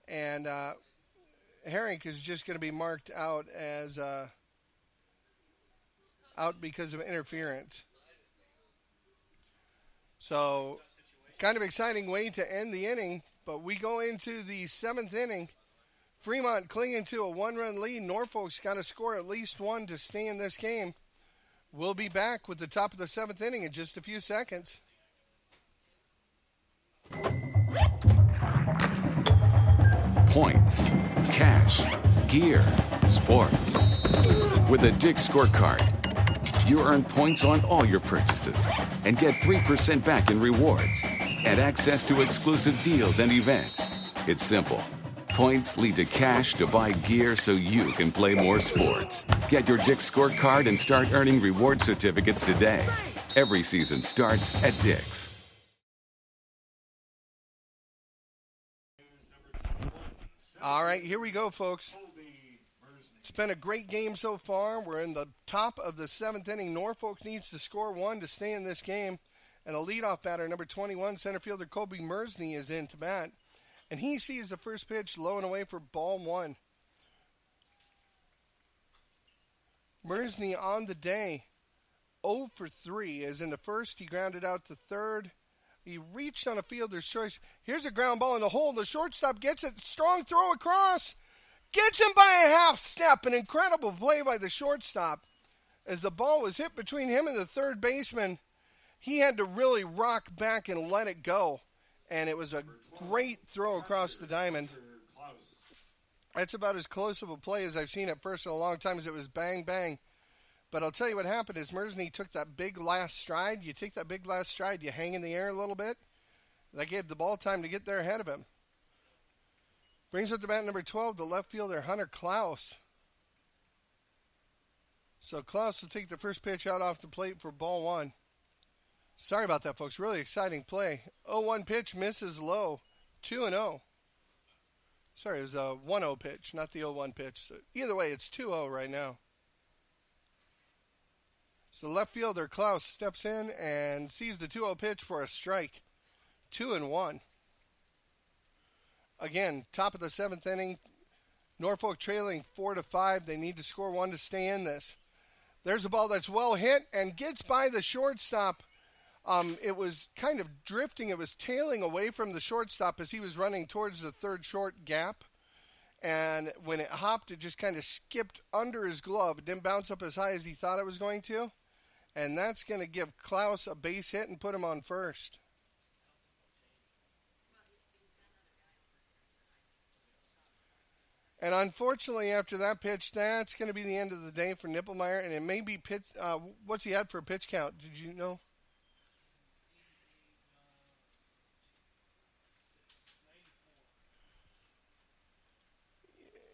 and Herink is just going to be marked out as out because of interference. So, kind of exciting way to end the inning, but we go into the 7th inning. Fremont clinging to a 1-run lead. Norfolk's got to score at least one to stay in this game. We'll be back with the top of the 7th inning in just a few seconds. Points, cash, gear, sports. With a Dick's Scorecard, you earn points on all your purchases and get 3% back in rewards and access to exclusive deals and events. It's simple. Points lead to cash to buy gear so you can play more sports. Get your Dick's Scorecard and start earning reward certificates today. Every season starts at Dick's. All right, here we go, folks. It's been a great game so far. We're in the top of the 7th inning. Norfolk needs to score one to stay in this game. And the leadoff batter, number 21, center fielder Colby Mersney, is in to bat. And he sees the first pitch low and away for ball one. Mersney on the day, 0 for 3, as in the first. He grounded out to third. He reached on a fielder's choice. Here's a ground ball in the hole. The shortstop gets it. Strong throw across. Gets him by a half step. An incredible play by the shortstop. As the ball was hit between him and the third baseman, he had to really rock back and let it go. And it was a great throw across the diamond. That's about as close of a play as I've seen at first in a long time, as it was bang, bang. But I'll tell you what happened is Mersney took that big last stride. You take that big last stride, you hang in the air a little bit. That gave the ball time to get there ahead of him. Brings up the bat number 12, the left fielder, Hunter Klaus. So Klaus will take the first pitch out off the plate for ball one. Sorry about that, folks. Really exciting play. 0-1 pitch, misses low. 2-0. Sorry, it was a 1-0 pitch, not the 0-1 pitch. So either way, it's 2-0 right now. So left fielder Klaus steps in and sees the 2-0 pitch for a strike. 2-1. Again, top of the 7th inning. Norfolk trailing 4-5. They need to score one to stay in this. There's a ball that's well hit and gets by the shortstop. It was kind of drifting. It was tailing away from the shortstop as he was running towards the third short gap. And when it hopped, it just kind of skipped under his glove. It didn't bounce up as high as he thought it was going to. And that's going to give Klaus a base hit and put him on first. And unfortunately, after that pitch, that's going to be the end of the day for Nippelmeyer. And it may be pitch. What's he had for a pitch count? Did you know?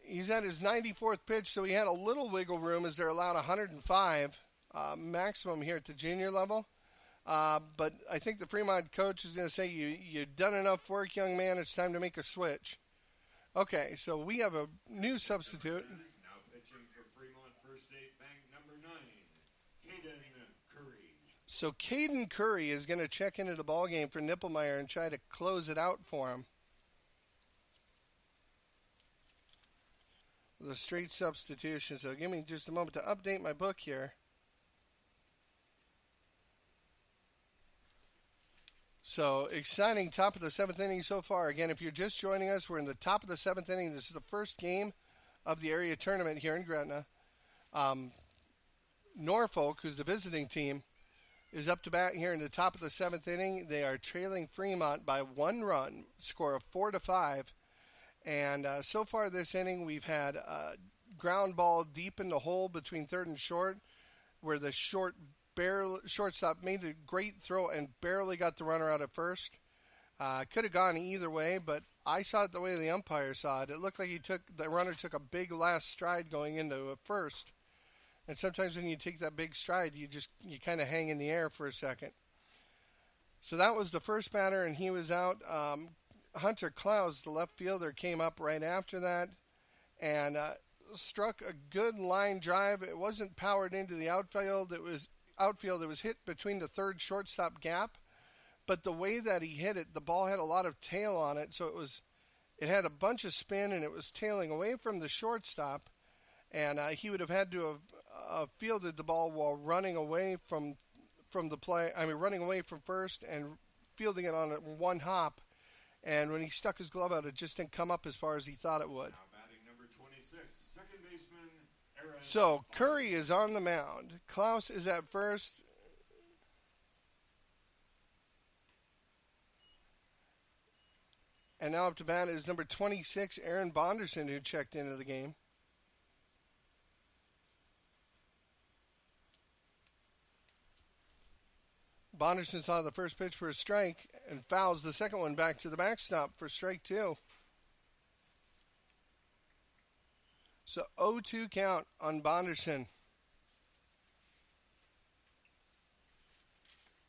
He's at his 94th pitch, so he had a little wiggle room as they're allowed 105 maximum here at the junior level. But I think the Fremont coach is going to say, you've done enough work, young man. It's time to make a switch. Okay, so we have a new substitute. Now pitching for Fremont First State Bank, number 9, Caden Curry. So Caden Curry is going to check into the ballgame for Nippelmeyer and try to close it out for him. The straight substitution. So give me just a moment to update my book here. So exciting top of the 7th inning so far. Again, if you're just joining us, we're in the top of the 7th inning. This is the first game of the area tournament here in Gretna. Norfolk, who's the visiting team, is up to bat here in the top of the 7th inning. They are trailing Fremont by 1 run, score of 4-5. And so far this inning, we've had a ground ball deep in the hole between third and short, where the shortstop made a great throw and barely got the runner out at first. Could have gone either way, but I saw it the way the umpire saw it. It looked like the runner took a big last stride going into first. And sometimes when you take that big stride, you kind of hang in the air for a second. So that was the first batter, and he was out. Hunter Klaus, the left fielder, came up right after that and struck a good line drive. It wasn't powered into the outfield. It was hit between the third shortstop gap. But the way that he hit it, the ball had a lot of tail on it, so it had a bunch of spin, and it was tailing away from the shortstop. And he would have had to have fielded the ball while running away from the play. Running away from first and fielding it on one hop. And when he stuck his glove out, it just didn't come up as far as he thought it would. Now batting number 26, second baseman Aaron. So Curry is on the mound. Klaus is at first. And now up to bat is number 26, Aaron Bonderson, who checked into the game. Bonderson saw the first pitch for a strike and fouls the second one back to the backstop for strike 2. So 0-2 count on Bonderson.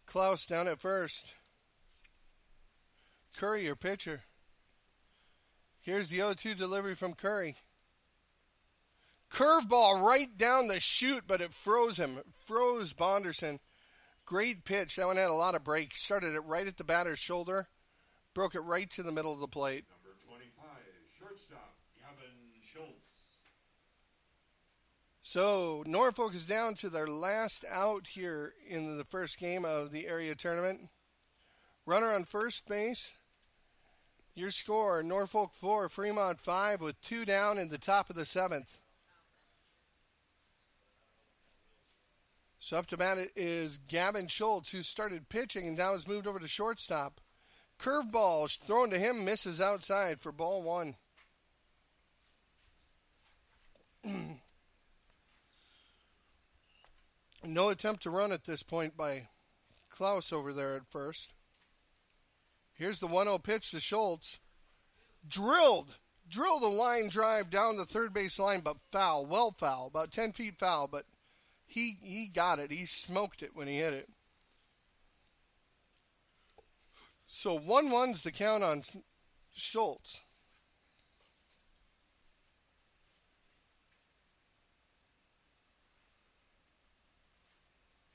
Klaus down at first. Curry, your pitcher. Here's the 0-2 delivery from Curry. Curveball right down the chute, but it froze him. It froze Bonderson. Great pitch. That one had a lot of break. Started it right at the batter's shoulder. Broke it right to the middle of the plate. Number 25, shortstop Gavin Schultz. So Norfolk is down to their last out here in the first game of the area tournament. Runner on first base. Your score, Norfolk 4, Fremont 5 with 2 down in the top of the 7th. So up to bat is Gavin Schultz, who started pitching and now has moved over to shortstop. Curveball thrown to him, misses outside for ball 1. No attempt to run at this point by Klaus over there at first. Here's the 1-0 pitch to Schultz. Drilled a line drive down the third base line, but foul, well foul, about 10 feet foul, but he got it. He smoked it when he hit it. So 1-1's the count on Schultz.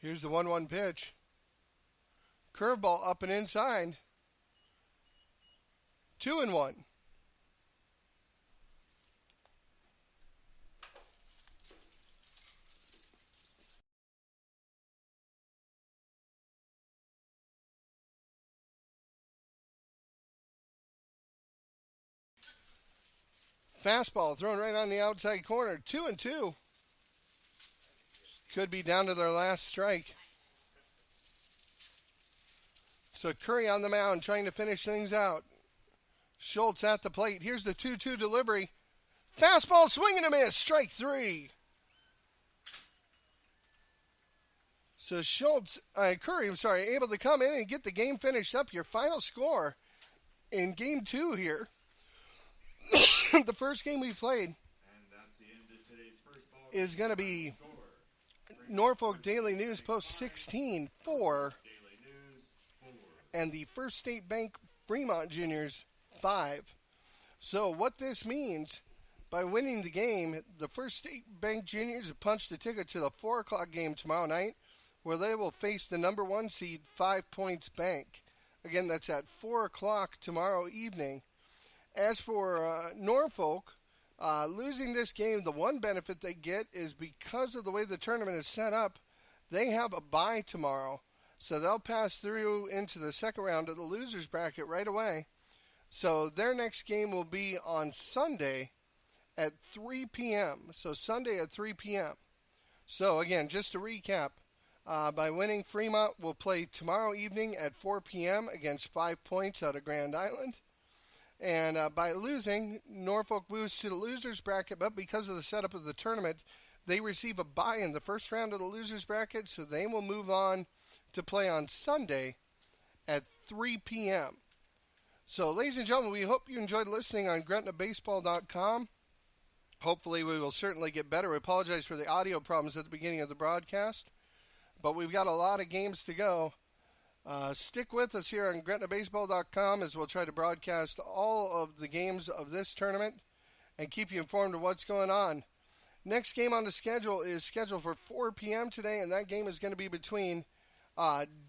Here's the 1-1 pitch. Curveball up and inside. 2-1. Fastball thrown right on the outside corner. 2-2. Could be down to their last strike. So Curry on the mound trying to finish things out. Schultz at the plate. Here's the 2-2 delivery. Fastball swing and a miss. Strike three. So Curry, able to come in and get the game finished up. Your final score in game 2 here. The first game we played is going to be Norfolk Daily News Post 16-4 and the First State Bank Fremont Juniors 5. So what this means, by winning the game, the First State Bank Juniors have punched the ticket to the 4 o'clock game tomorrow night, where they will face the number 1 seed 5 Points Bank. Again, that's at 4 o'clock tomorrow evening. As for Norfolk, losing this game, the one benefit they get is because of the way the tournament is set up, they have a bye tomorrow. So they'll pass through into the second round of the losers bracket right away. So their next game will be on Sunday at 3 p.m. So Sunday at 3 p.m. So again, just to recap, by winning, Fremont will play tomorrow evening at 4 p.m. against 5 Points out of Grand Island. And by losing, Norfolk moves to the losers bracket, but because of the setup of the tournament, they receive a bye in the first round of the losers bracket, so they will move on to play on Sunday at 3 p.m. So, ladies and gentlemen, we hope you enjoyed listening on GretnaBaseball.com. Hopefully, we will certainly get better. We apologize for the audio problems at the beginning of the broadcast, but we've got a lot of games to go. Stick with us here on GretnaBaseball.com as we'll try to broadcast all of the games of this tournament and keep you informed of what's going on. Next game on the schedule is scheduled for 4 p.m. today, and that game is going to be between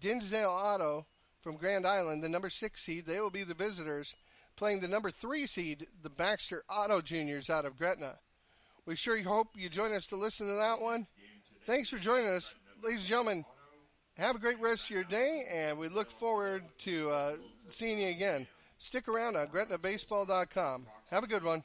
Dinsdale Auto from Grand Island, the number 6 seed. They will be the visitors, playing the number 3 seed, the Baxter Auto Juniors out of Gretna. We sure hope you join us to listen to that one. Thanks for joining us, ladies and gentlemen. Have a great rest of your day, and we look forward to seeing you again. Stick around on GretnaBaseball.com. Have a good one.